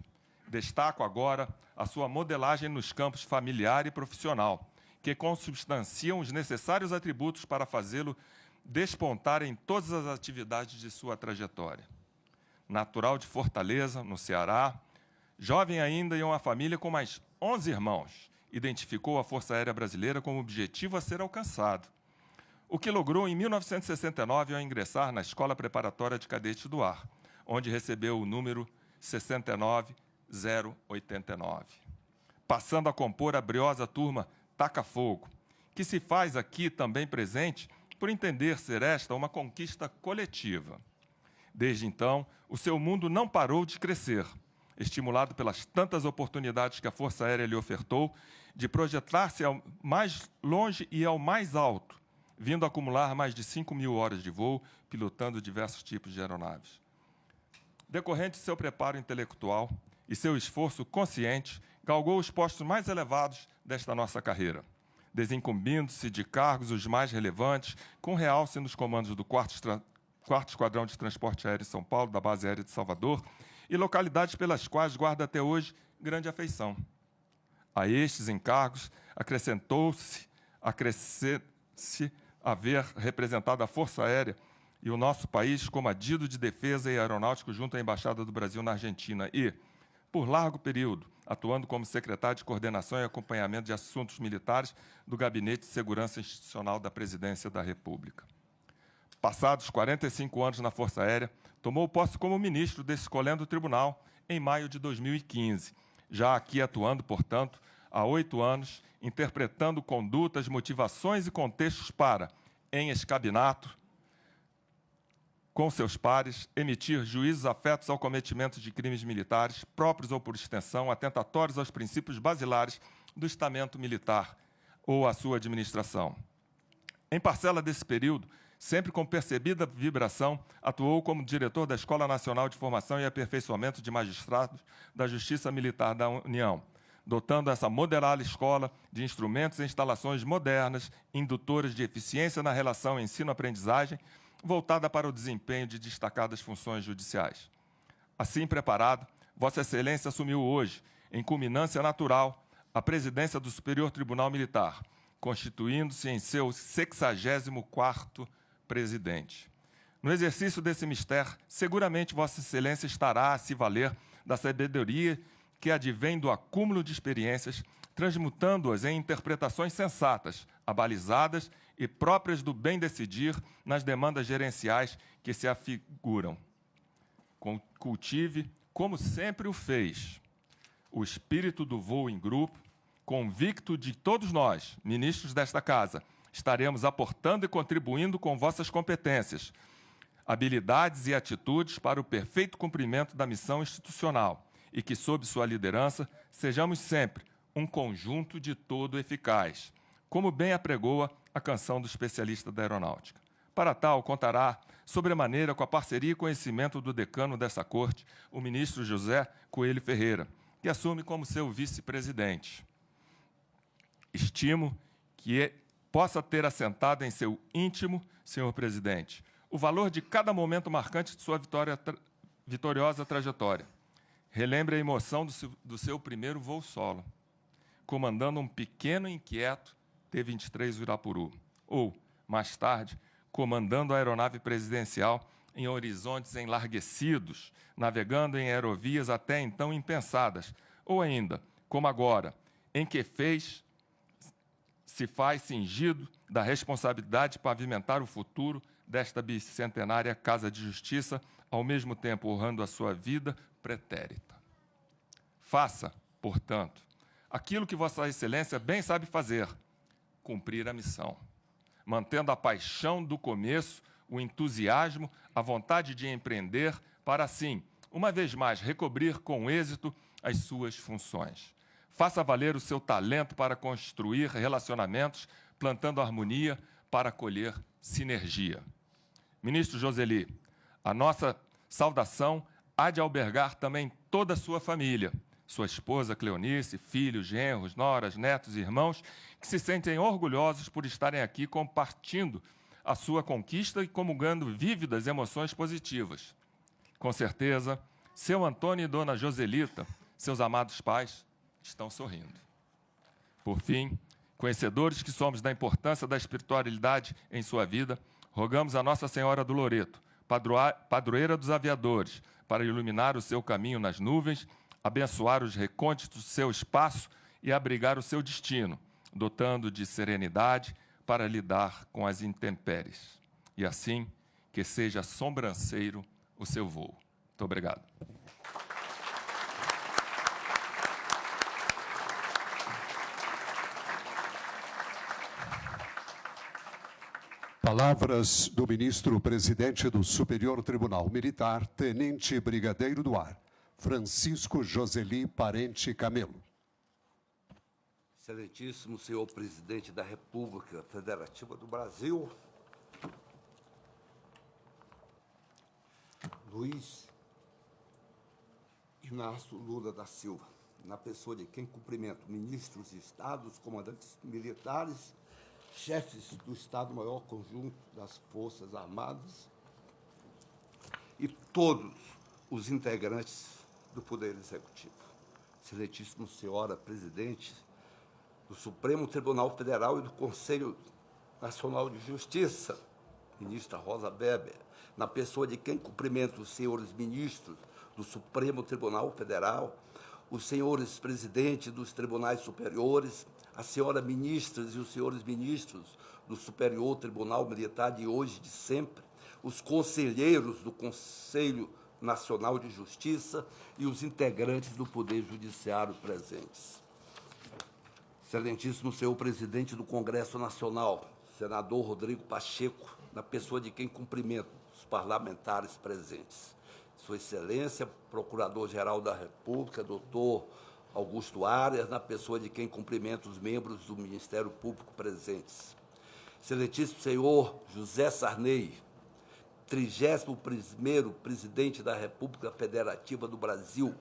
destaco agora a sua modelagem nos campos familiar e profissional, que consubstanciam os necessários atributos para fazê-lo despontar em todas as atividades de sua trajetória. Natural de Fortaleza, no Ceará, jovem ainda em uma família com mais 11 irmãos, identificou a Força Aérea Brasileira como objetivo a ser alcançado, o que logrou em 1969 ao ingressar na Escola Preparatória de Cadetes do Ar, onde recebeu o número 69089, passando a compor a briosa turma Taca Fogo, que se faz aqui também presente por entender ser esta uma conquista coletiva. Desde então, o seu mundo não parou de crescer, estimulado pelas tantas oportunidades que a Força Aérea lhe ofertou de projetar-se ao mais longe e ao mais alto, vindo a acumular mais de 5.000 horas de voo, pilotando diversos tipos de aeronaves. Decorrente de seu preparo intelectual e seu esforço consciente, galgou os postos mais elevados desta nossa carreira, desincumbindo-se de cargos os mais relevantes, com realce nos comandos do 4º Esquadrão de Transporte Aéreo em São Paulo, da Base Aérea de Salvador, e localidades pelas quais guarda até hoje grande afeição. A estes encargos acresce haver representado a Força Aérea e o nosso país como adido de defesa e aeronáutico junto à Embaixada do Brasil na Argentina e, por largo período, atuando como secretário de Coordenação e Acompanhamento de Assuntos Militares do Gabinete de Segurança Institucional da Presidência da República. Passados 45 anos na Força Aérea, tomou posse como ministro desse escolhendo tribunal em maio de 2015, já aqui atuando, portanto, há 8 anos, interpretando condutas, motivações e contextos para, em escabinato, com seus pares, emitir juízos afetos ao cometimento de crimes militares, próprios ou por extensão, atentatórios aos princípios basilares do estamento militar ou à sua administração. Em parcela desse período, sempre com percebida vibração, atuou como diretor da Escola Nacional de Formação e Aperfeiçoamento de Magistrados da Justiça Militar da União, dotando essa moderada escola de instrumentos e instalações modernas, indutoras de eficiência na relação ensino-aprendizagem, voltada para o desempenho de destacadas funções judiciais. Assim preparado, Vossa Excelência assumiu hoje, em culminância natural, a presidência do Superior Tribunal Militar, constituindo-se em seu 64º presidente. No exercício desse mistério, seguramente Vossa Excelência estará a se valer da sabedoria que advém do acúmulo de experiências, transmutando-as em interpretações sensatas, abalizadas e próprias do bem decidir nas demandas gerenciais que se afiguram. Cultive, como sempre o fez, o espírito do voo em grupo, convicto de todos nós, ministros desta Casa, estaremos aportando e contribuindo com vossas competências, habilidades e atitudes para o perfeito cumprimento da missão institucional e que, sob sua liderança, sejamos sempre um conjunto de todo eficaz, como bem apregoa a canção do especialista da aeronáutica. Para tal, contará sobremaneira com a parceria e conhecimento do decano dessa corte, o ministro José Coelho Ferreira, que assume como seu vice-presidente. Estimo que possa ter assentado em seu íntimo, senhor presidente, o valor de cada momento marcante de sua vitoriosa trajetória. Relembre a emoção do seu primeiro voo solo, comandando um pequeno e inquieto T-23 Irapuru, ou, mais tarde, comandando a aeronave presidencial em horizontes enlarguecidos, navegando em aerovias até então impensadas, ou ainda, como agora, em que se faz cingido da responsabilidade de pavimentar o futuro desta bicentenária Casa de Justiça, ao mesmo tempo honrando a sua vida pretérita. Faça, portanto, aquilo que Vossa Excelência bem sabe fazer, cumprir a missão, mantendo a paixão do começo, o entusiasmo, a vontade de empreender, para assim, uma vez mais, recobrir com êxito as suas funções. Faça valer o seu talento para construir relacionamentos, plantando harmonia para colher sinergia. Ministro Joseli, a nossa saudação há de albergar também toda a sua família, sua esposa Cleonice, filhos, genros, noras, netos e irmãos, que se sentem orgulhosos por estarem aqui compartilhando a sua conquista e comungando vívidas emoções positivas. Com certeza, seu Antônio e dona Joselita, seus amados pais, estão sorrindo. Por fim, conhecedores que somos da importância da espiritualidade em sua vida, rogamos a Nossa Senhora do Loreto, padroeira dos aviadores, para iluminar o seu caminho nas nuvens, abençoar os recônditos do seu espaço e abrigar o seu destino, dotando de serenidade para lidar com as intempéries. E assim, que seja sobranceiro o seu voo. Muito obrigado. Palavras do ministro-presidente do Superior Tribunal Militar, Tenente Brigadeiro do Ar, Francisco Joseli Parente Camelo. Excelentíssimo senhor presidente da República Federativa do Brasil, Luiz Inácio Lula da Silva, na pessoa de quem cumprimento ministros de Estados, comandantes militares, chefes do Estado-Maior Conjunto das Forças Armadas e todos os integrantes do Poder Executivo. Excelentíssimo senhora presidente do Supremo Tribunal Federal e do Conselho Nacional de Justiça, ministra Rosa Weber, na pessoa de quem cumprimento os senhores ministros do Supremo Tribunal Federal, os senhores presidentes dos tribunais superiores, a senhora ministras e os senhores ministros do Superior Tribunal Militar de hoje e de sempre, os conselheiros do Conselho Nacional de Justiça e os integrantes do Poder Judiciário presentes. Excelentíssimo senhor presidente do Congresso Nacional, senador Rodrigo Pacheco, na pessoa de quem cumprimento os parlamentares presentes. Sua Excelência, Procurador-Geral da República, doutor Augusto Arias, na pessoa de quem cumprimento os membros do Ministério Público presentes. Excelentíssimo senhor José Sarney, 31º presidente da República Federativa do Brasil,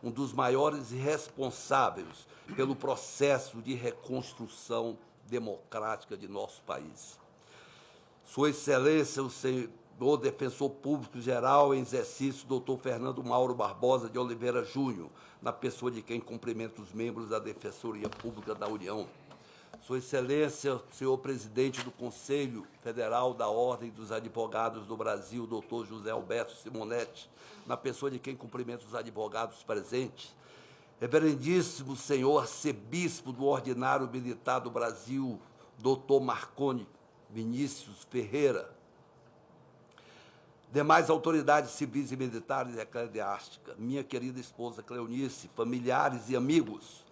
um dos maiores responsáveis pelo processo de reconstrução democrática de nosso país. Sua Excelência, o senhor Defensor Público Geral em exercício, doutor Fernando Mauro Barbosa de Oliveira Júnior, na pessoa de quem cumprimento os membros da Defensoria Pública da União. Sua Excelência, senhor presidente do Conselho Federal da Ordem dos Advogados do Brasil, doutor José Alberto Simonetti, na pessoa de quem cumprimento os advogados presentes. Reverendíssimo senhor arcebispo do Ordinário Militar do Brasil, doutor Marconi Vinícius Ferreira. Demais autoridades civis e militares e eclesiásticas, minha querida esposa Cleonice, familiares e amigos,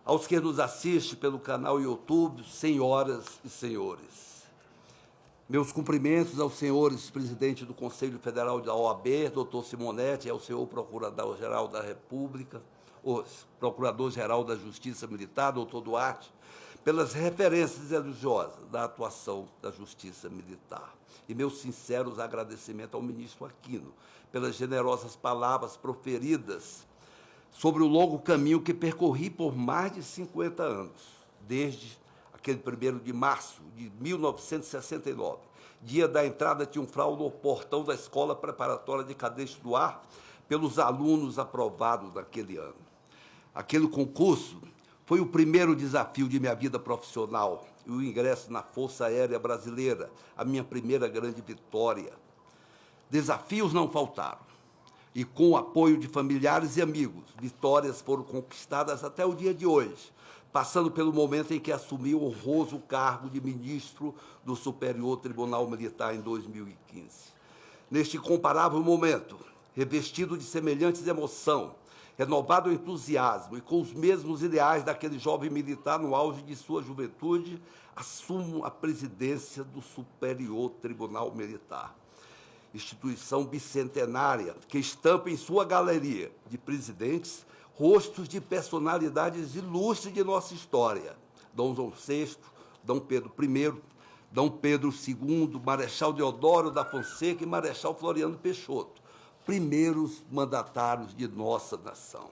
aos que nos assistem pelo canal YouTube, senhoras e senhores. Meus cumprimentos aos senhores presidente do Conselho Federal da OAB, doutor Simonetti, e ao senhor Procurador-Geral da República, o Procurador-Geral da Justiça Militar, doutor Duarte, pelas referências elogiosas da atuação da Justiça Militar. E meus sinceros agradecimentos ao ministro Aquino pelas generosas palavras proferidas sobre o longo caminho que percorri por mais de 50 anos, desde aquele 1º de março de 1969, dia da entrada triunfal no portão da Escola Preparatória de Cadetes do Ar, pelos alunos aprovados naquele ano. Aquele concurso foi o primeiro desafio de minha vida profissional e o ingresso na Força Aérea Brasileira, a minha primeira grande vitória. Desafios não faltaram. E com o apoio de familiares e amigos, vitórias foram conquistadas até o dia de hoje, passando pelo momento em que assumi o honroso cargo de ministro do Superior Tribunal Militar em 2015. Neste incomparável momento, revestido de semelhantes emoções, renovado entusiasmo e com os mesmos ideais daquele jovem militar no auge de sua juventude, assumo a presidência do Superior Tribunal Militar. Instituição bicentenária que estampa em sua galeria de presidentes rostos de personalidades ilustres de nossa história. Dom João VI, Dom Pedro I, Dom Pedro II, Marechal Deodoro da Fonseca e Marechal Floriano Peixoto, primeiros mandatários de nossa nação.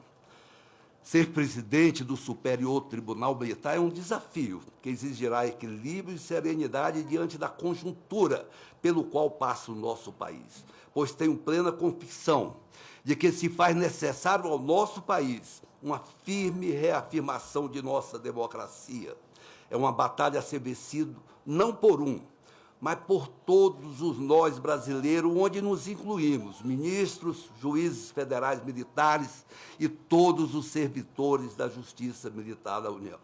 Ser presidente do Superior Tribunal Militar é um desafio que exigirá equilíbrio e serenidade diante da conjuntura pelo qual passa o nosso país, pois tenho plena convicção de que se faz necessário ao nosso país uma firme reafirmação de nossa democracia. É uma batalha a ser vencida não por um, mas por todos os nós brasileiros, onde nos incluímos, ministros, juízes federais militares e todos os servidores da Justiça Militar da União.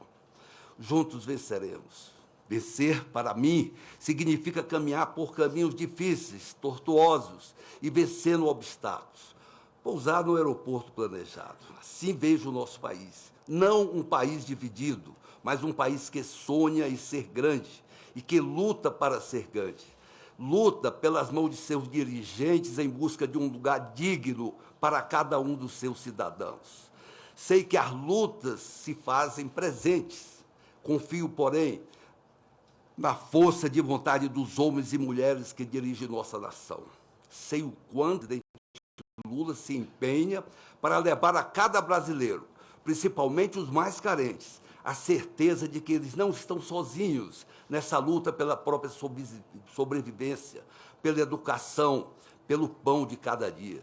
Juntos venceremos. Vencer, para mim, significa caminhar por caminhos difíceis, tortuosos e vencendo obstáculos. Pousar no aeroporto planejado. Assim vejo o nosso país. Não um país dividido, mas um país que sonha em ser grande, e que luta para ser grande, luta pelas mãos de seus dirigentes em busca de um lugar digno para cada um dos seus cidadãos. Sei que as lutas se fazem presentes. Confio, porém, na força de vontade dos homens e mulheres que dirigem nossa nação. Sei o quanto o presidente Lula se empenha para levar a cada brasileiro, principalmente os mais carentes, a certeza de que eles não estão sozinhos nessa luta pela própria sobrevivência, pela educação, pelo pão de cada dia.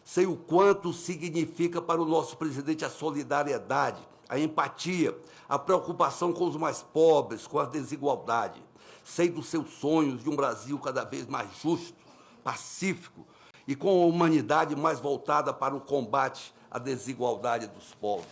Sei o quanto significa para o nosso presidente a solidariedade, a empatia, a preocupação com os mais pobres, com a desigualdade. Sei dos seus sonhos de um Brasil cada vez mais justo, pacífico e com a humanidade mais voltada para o combate à desigualdade dos povos.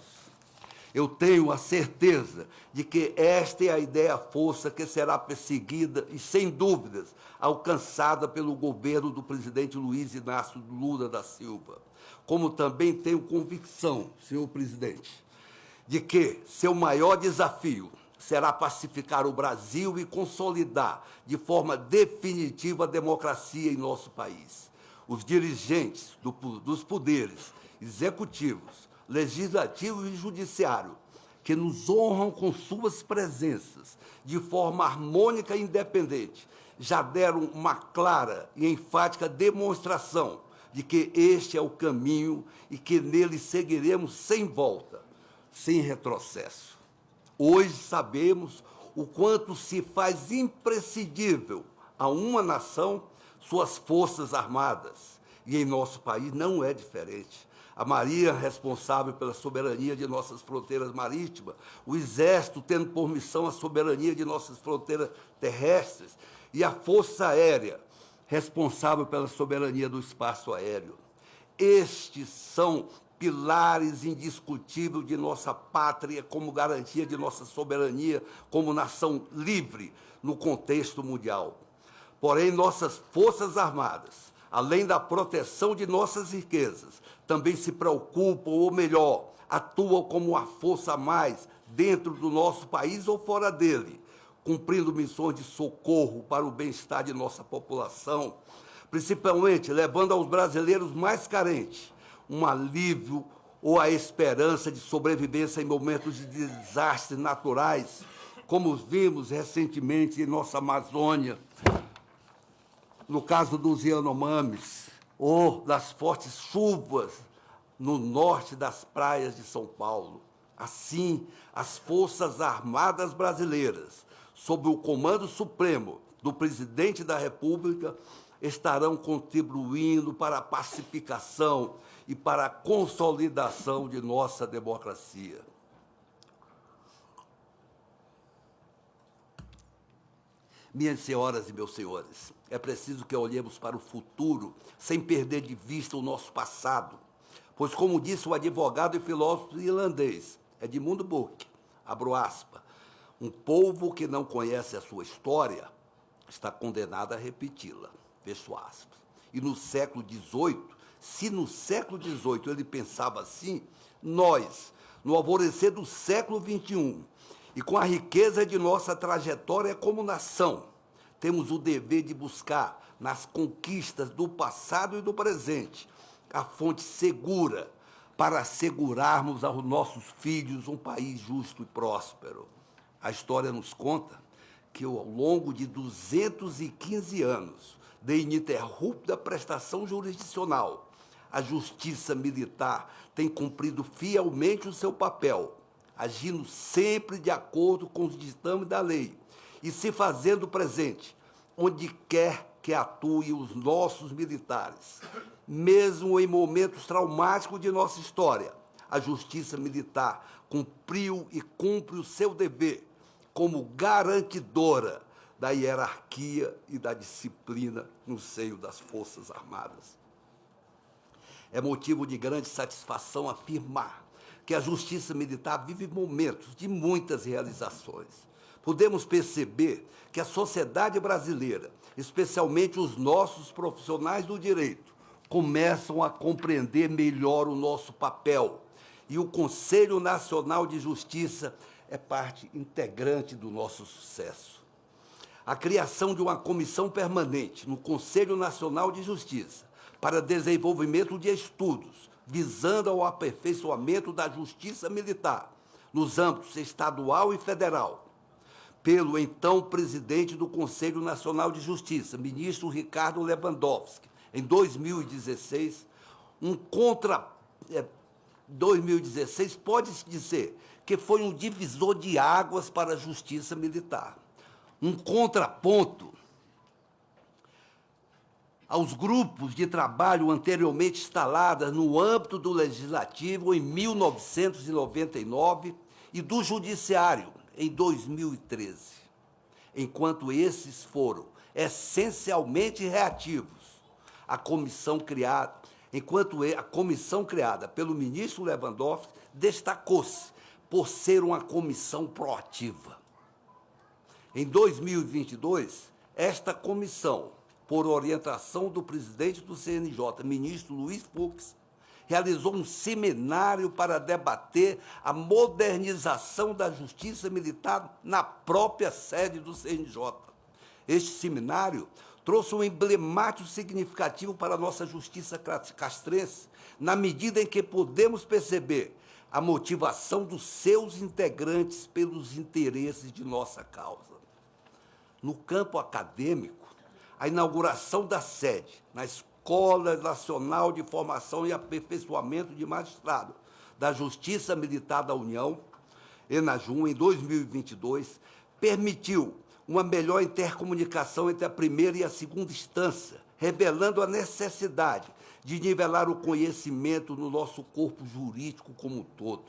Eu tenho a certeza de que esta é a ideia-força que será perseguida e, sem dúvidas, alcançada pelo governo do presidente Luiz Inácio Lula da Silva. Como também tenho convicção, senhor presidente, de que seu maior desafio será pacificar o Brasil e consolidar de forma definitiva a democracia em nosso país. Os dirigentes dos poderes executivos, legislativo e judiciário, que nos honram com suas presenças de forma harmônica e independente, já deram uma clara e enfática demonstração de que este é o caminho e que nele seguiremos sem volta, sem retrocesso. Hoje sabemos o quanto se faz imprescindível a uma nação suas forças armadas, e em nosso país não é diferente. A Marinha responsável pela soberania de nossas fronteiras marítimas, o Exército tendo por missão a soberania de nossas fronteiras terrestres e a Força Aérea responsável pela soberania do espaço aéreo. Estes são pilares indiscutíveis de nossa pátria como garantia de nossa soberania como nação livre no contexto mundial. Porém, nossas Forças Armadas, além da proteção de nossas riquezas, também se preocupam, ou melhor, atuam como uma força a mais dentro do nosso país ou fora dele, cumprindo missões de socorro para o bem-estar de nossa população, principalmente levando aos brasileiros mais carentes um alívio ou a esperança de sobrevivência em momentos de desastres naturais, como vimos recentemente em nossa Amazônia, no caso dos Yanomamis, ou das fortes chuvas no norte das praias de São Paulo. Assim, as Forças Armadas brasileiras, sob o comando supremo do presidente da República, estarão contribuindo para a pacificação e para a consolidação de nossa democracia. Minhas senhoras e meus senhores, é preciso que olhemos para o futuro sem perder de vista o nosso passado, pois, como disse o advogado e filósofo irlandês Edmund Burke, abro aspas, um povo que não conhece a sua história está condenado a repeti-la, fecho aspas. E no século XVIII, se no século XVIII ele pensava assim, nós, no alvorecer do século XXI, e com a riqueza de nossa trajetória como nação, temos o dever de buscar, nas conquistas do passado e do presente, a fonte segura para assegurarmos aos nossos filhos um país justo e próspero. A história nos conta que, ao longo de 215 anos de ininterrupta prestação jurisdicional, a Justiça Militar tem cumprido fielmente o seu papel, agindo sempre de acordo com os ditames da lei e se fazendo presente onde quer que atuem os nossos militares. Mesmo em momentos traumáticos de nossa história, a Justiça Militar cumpriu e cumpre o seu dever como garantidora da hierarquia e da disciplina no seio das Forças Armadas. É motivo de grande satisfação afirmar que a Justiça Militar vive momentos de muitas realizações. Podemos perceber que a sociedade brasileira, especialmente os nossos profissionais do direito, começam a compreender melhor o nosso papel, e o Conselho Nacional de Justiça é parte integrante do nosso sucesso. A criação de uma comissão permanente no Conselho Nacional de Justiça para desenvolvimento de estudos, visando ao aperfeiçoamento da justiça militar, nos âmbitos estadual e federal, pelo então presidente do Conselho Nacional de Justiça, ministro Ricardo Lewandowski, em 2016, 2016 pode-se dizer que foi um divisor de águas para a justiça militar, um contraponto aos grupos de trabalho anteriormente instalados no âmbito do Legislativo em 1999 e do Judiciário em 2013, enquanto esses foram essencialmente reativos. A comissão criada pelo ministro Lewandowski destacou-se por ser uma comissão proativa. Em 2022, esta comissão, por orientação do presidente do CNJ, ministro Luiz Fux, realizou um seminário para debater a modernização da justiça militar na própria sede do CNJ. Este seminário trouxe um emblemático significativo para a nossa justiça castrense, na medida em que podemos perceber a motivação dos seus integrantes pelos interesses de nossa causa. No campo acadêmico, a inauguração da sede na Escola Nacional de Formação e Aperfeiçoamento de Magistrado da Justiça Militar da União, ENAJUM, em 2022, permitiu uma melhor intercomunicação entre a primeira e a segunda instância, revelando a necessidade de nivelar o conhecimento no nosso corpo jurídico como um todo.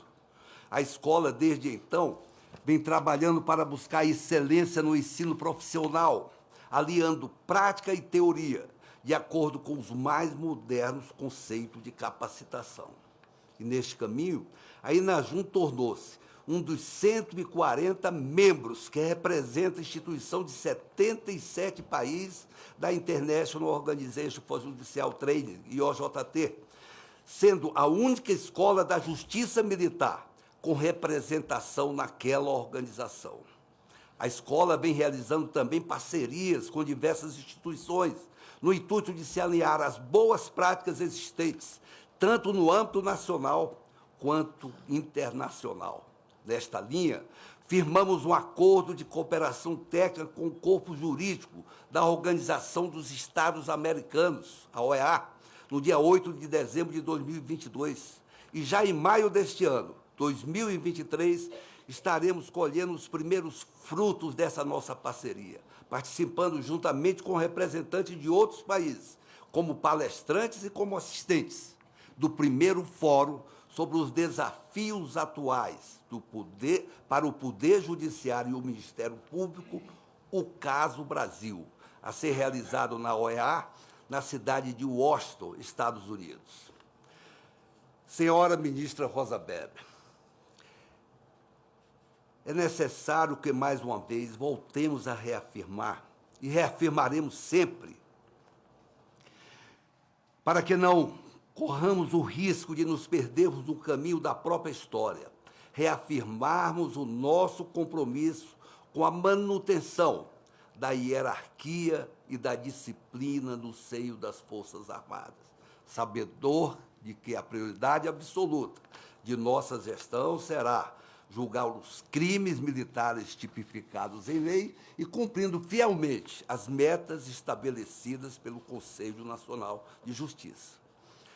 A escola, desde então, vem trabalhando para buscar excelência no ensino profissional, aliando prática e teoria, de acordo com os mais modernos conceitos de capacitação. E, neste caminho, a ENAJUM tornou-se um dos 140 membros que representa a instituição de 77 países da International Organization for Judicial Training, IOJT, sendo a única escola da justiça militar com representação naquela organização. A escola vem realizando também parcerias com diversas instituições, no intuito de se alinhar às boas práticas existentes, tanto no âmbito nacional quanto internacional. Nesta linha, firmamos um acordo de cooperação técnica com o corpo jurídico da Organização dos Estados Americanos, a OEA, no dia 8 de dezembro de 2022. E já em maio deste ano, 2023, estaremos colhendo os primeiros frutos dessa nossa parceria, participando juntamente com representantes de outros países, como palestrantes e como assistentes, do primeiro fórum sobre os desafios atuais para o Poder Judiciário e o Ministério Público, o Caso Brasil, a ser realizado na OEA, na cidade de Washington, Estados Unidos. Senhora ministra Rosa Weber, é necessário que, mais uma vez, voltemos a reafirmar, e reafirmaremos sempre, para que não corramos o risco de nos perdermos no caminho da própria história, reafirmarmos o nosso compromisso com a manutenção da hierarquia e da disciplina no seio das Forças Armadas, sabedor de que a prioridade absoluta de nossa gestão será julgar os crimes militares tipificados em lei e cumprindo fielmente as metas estabelecidas pelo Conselho Nacional de Justiça.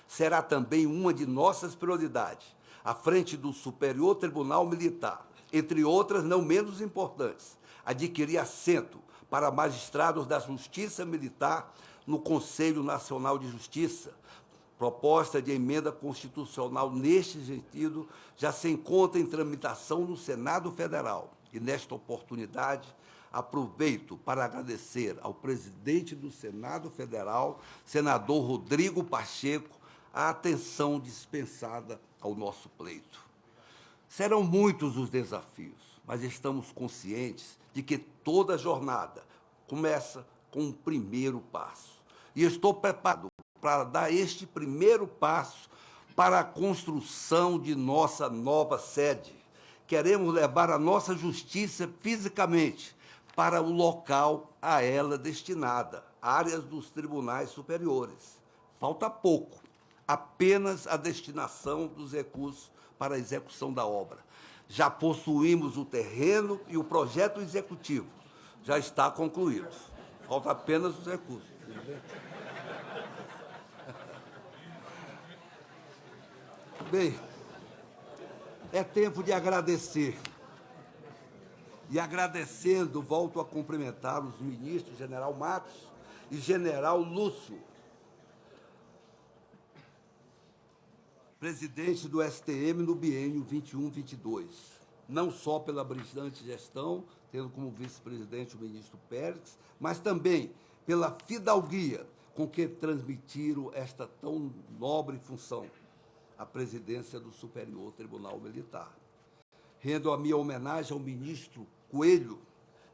Será também uma de nossas prioridades, à frente do Superior Tribunal Militar, entre outras não menos importantes, adquirir assento para magistrados da Justiça Militar no Conselho Nacional de Justiça. Proposta de emenda constitucional neste sentido já se encontra em tramitação no Senado Federal. E, nesta oportunidade, aproveito para agradecer ao presidente do Senado Federal, senador Rodrigo Pacheco, a atenção dispensada ao nosso pleito. Serão muitos os desafios, mas estamos conscientes de que toda jornada começa com um primeiro passo. E estou preparado para dar este primeiro passo para a construção de nossa nova sede. Queremos levar a nossa justiça fisicamente para o local a ela destinada, áreas dos tribunais superiores. Falta pouco. apenas a destinação dos recursos para a execução da obra. Já possuímos o terreno e o projeto executivo já está concluído. Falta apenas os recursos. Bem, é tempo de agradecer. E agradecendo, volto a cumprimentar os ministros, general Matos e general Lúcio, presidente do STM no biênio 21-22, não só pela brilhante gestão, tendo como vice-presidente o ministro Pérez, mas também pela fidalguia com que transmitiram esta tão nobre função, a presidência do Superior Tribunal Militar. Rendo a minha homenagem ao ministro Coelho,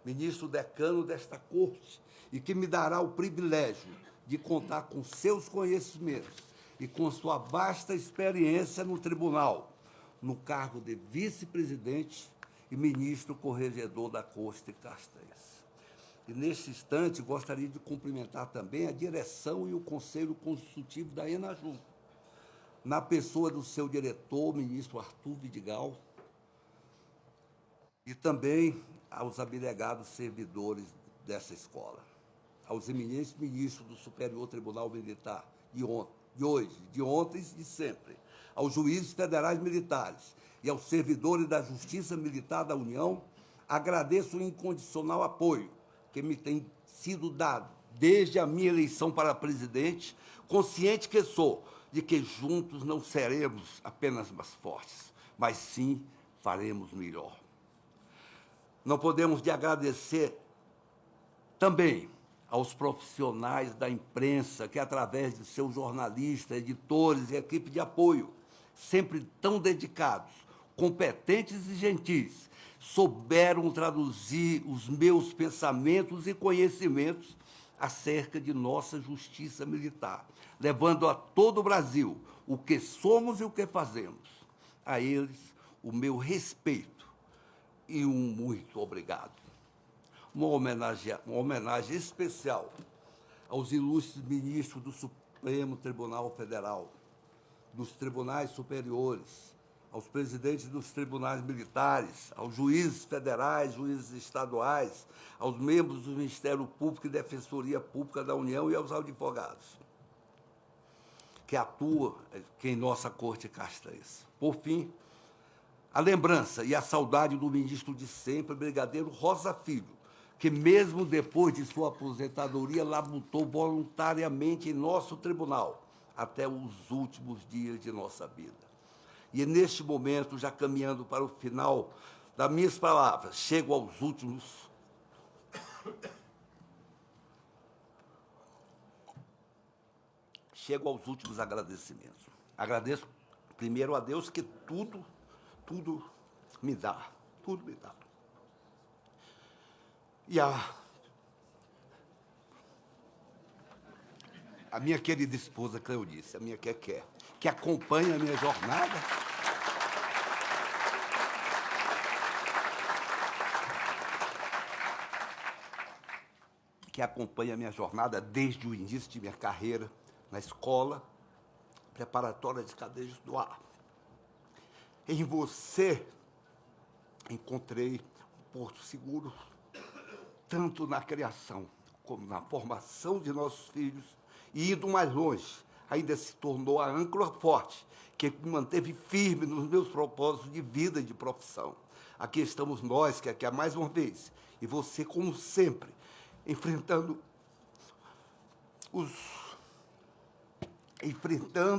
ministro decano desta corte, e que me dará o privilégio de contar com seus conhecimentos e com sua vasta experiência no tribunal, no cargo de vice-presidente e ministro corregedor da Corte de Castanhas. E, neste instante, gostaria de cumprimentar também a direção e o Conselho Consultivo da Enaju, na pessoa do seu diretor, ministro Arthur Vidigal, e também aos abnegados servidores dessa escola, aos eminentes ministros do Superior Tribunal Militar de hoje, de ontem e de sempre, aos juízes federais militares e aos servidores da Justiça Militar da União, agradeço o incondicional apoio que me tem sido dado desde a minha eleição para presidente, consciente que sou de que juntos não seremos apenas mais fortes, mas sim faremos melhor. Não podemos de agradecer também aos profissionais da imprensa que, através de seus jornalistas, editores e equipe de apoio, sempre tão dedicados, competentes e gentis, souberam traduzir os meus pensamentos e conhecimentos acerca de nossa justiça militar, levando a todo o Brasil o que somos e o que fazemos. A eles, o meu respeito e um muito obrigado. Uma homenagem especial aos ilustres ministros do Supremo Tribunal Federal, dos tribunais superiores, aos presidentes dos tribunais militares, aos juízes federais, juízes estaduais, aos membros do Ministério Público e Defensoria Pública da União e aos advogados que atuam em nossa Corte Castanhas. Por fim, a lembrança e a saudade do ministro de sempre, brigadeiro Rosa Filho, que mesmo depois de sua aposentadoria labutou voluntariamente em nosso tribunal até os últimos dias de nossa vida. E neste momento, já caminhando para o final das minhas palavras, chego aos últimos agradecimentos. Agradeço primeiro a Deus que tudo me dá. E a minha querida esposa Cleonice, a minha Keké, que acompanha a minha jornada. Desde o início de minha carreira na escola preparatória de cadeias do ar. Em você encontrei um porto seguro, tanto na criação como na formação de nossos filhos, e indo mais longe, ainda se tornou a âncora forte que me manteve firme nos meus propósitos de vida e de profissão. Aqui estamos nós, que aqui é mais uma vez, e você, como sempre, enfrentando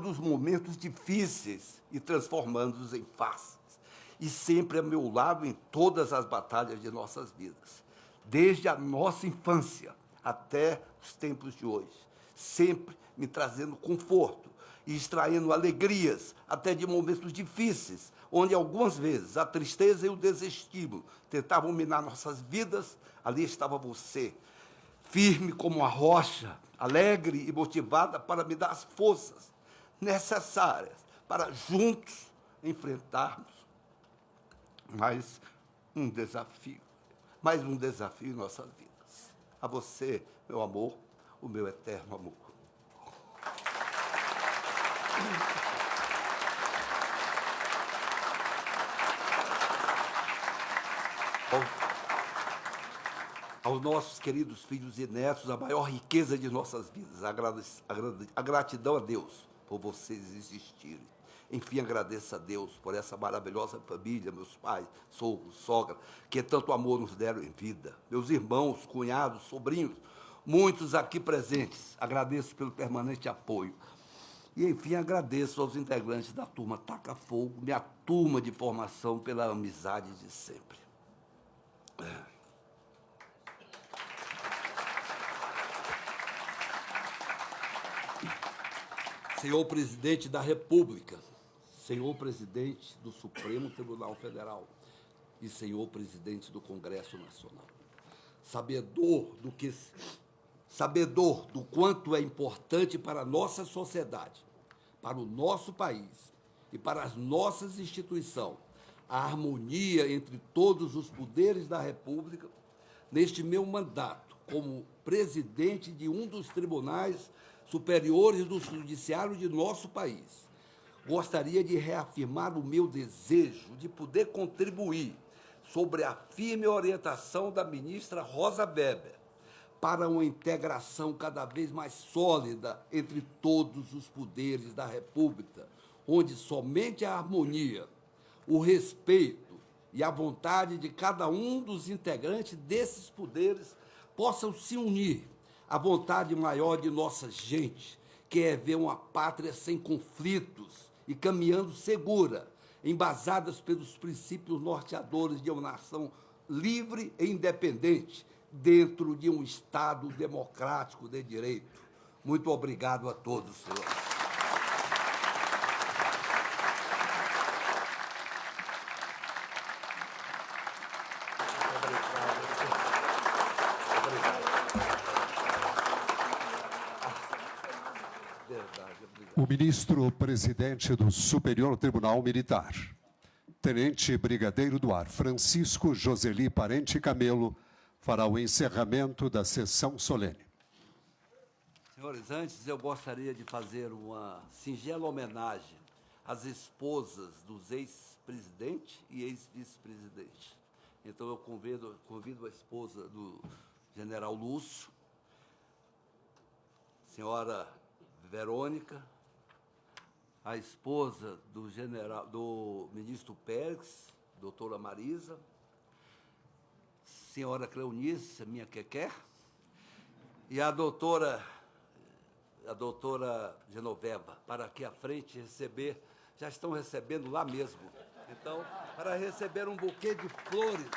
os momentos difíceis e transformando-os em fáceis, e sempre a meu lado em todas as batalhas de nossas vidas, desde a nossa infância até os tempos de hoje, sempre me trazendo conforto e extraindo alegrias até de momentos difíceis, onde algumas vezes a tristeza e o desestímulo tentavam minar nossas vidas. Ali estava você, firme como a rocha, alegre e motivada para me dar as forças necessárias para juntos enfrentarmos mais um desafio em nossas vidas. A você, meu amor, o meu eterno amor. Aos nossos queridos filhos e netos, a maior riqueza de nossas vidas, a gratidão a Deus por vocês existirem. Enfim, agradeço a Deus por essa maravilhosa família, meus pais, sogros, sogra, que tanto amor nos deram em vida. Meus irmãos, cunhados, sobrinhos, muitos aqui presentes, agradeço pelo permanente apoio. E, enfim, agradeço aos integrantes da turma Taca Fogo, minha turma de formação, pela amizade de sempre. Senhor Presidente da República, Senhor Presidente do Supremo Tribunal Federal e Senhor Presidente do Congresso Nacional, sabedor do quanto é importante para a nossa sociedade, para o nosso país e para as nossas instituições, a harmonia entre todos os poderes da República, neste meu mandato como presidente de um dos tribunais superiores do judiciário de nosso país, gostaria de reafirmar o meu desejo de poder contribuir sobre a firme orientação da ministra Rosa Weber para uma integração cada vez mais sólida entre todos os poderes da República, onde somente a harmonia, o respeito e a vontade de cada um dos integrantes desses poderes possam se unir à vontade maior de nossa gente, que é ver uma pátria sem conflitos e caminhando segura, embasadas pelos princípios norteadores de uma nação livre e independente, dentro de um Estado democrático de direito. Muito obrigado a todos, senhores. O ministro-presidente do Superior Tribunal Militar, Tenente Brigadeiro do Ar, Francisco Joseli Parente Camelo, fará o encerramento da sessão solene. Senhores, antes eu gostaria de fazer uma singela homenagem às esposas dos ex-presidente e ex-vice-presidente. Então eu convido a esposa do general Lúcio, senhora Verônica, a esposa do ministro Pérez, doutora Marisa, senhora Cleonice, minha quequer, e a doutora Genoveva, para aqui à frente receber, já estão recebendo lá mesmo, então, para receber um buquê de flores.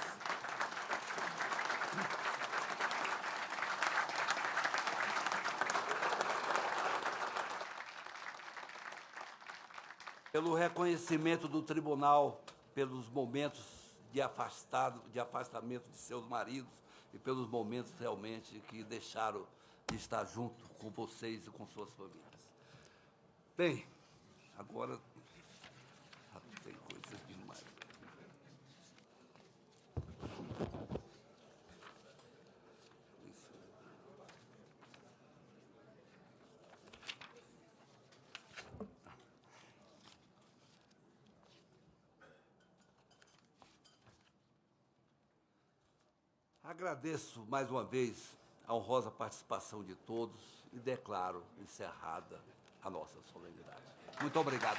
Pelo reconhecimento do tribunal, pelos momentos de afastamento de seus maridos e pelos momentos realmente que deixaram de estar junto com vocês e com suas famílias. Bem, agora tem coisa demais. Agradeço mais uma vez a honrosa participação de todos e declaro encerrada a nossa solenidade. Muito obrigado.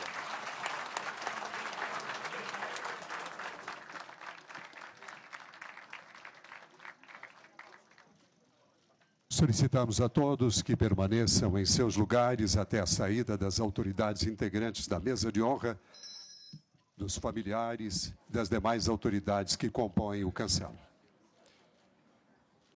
Solicitamos a todos que permaneçam em seus lugares até a saída das autoridades integrantes da mesa de honra, dos familiares, das demais autoridades que compõem o cancelo.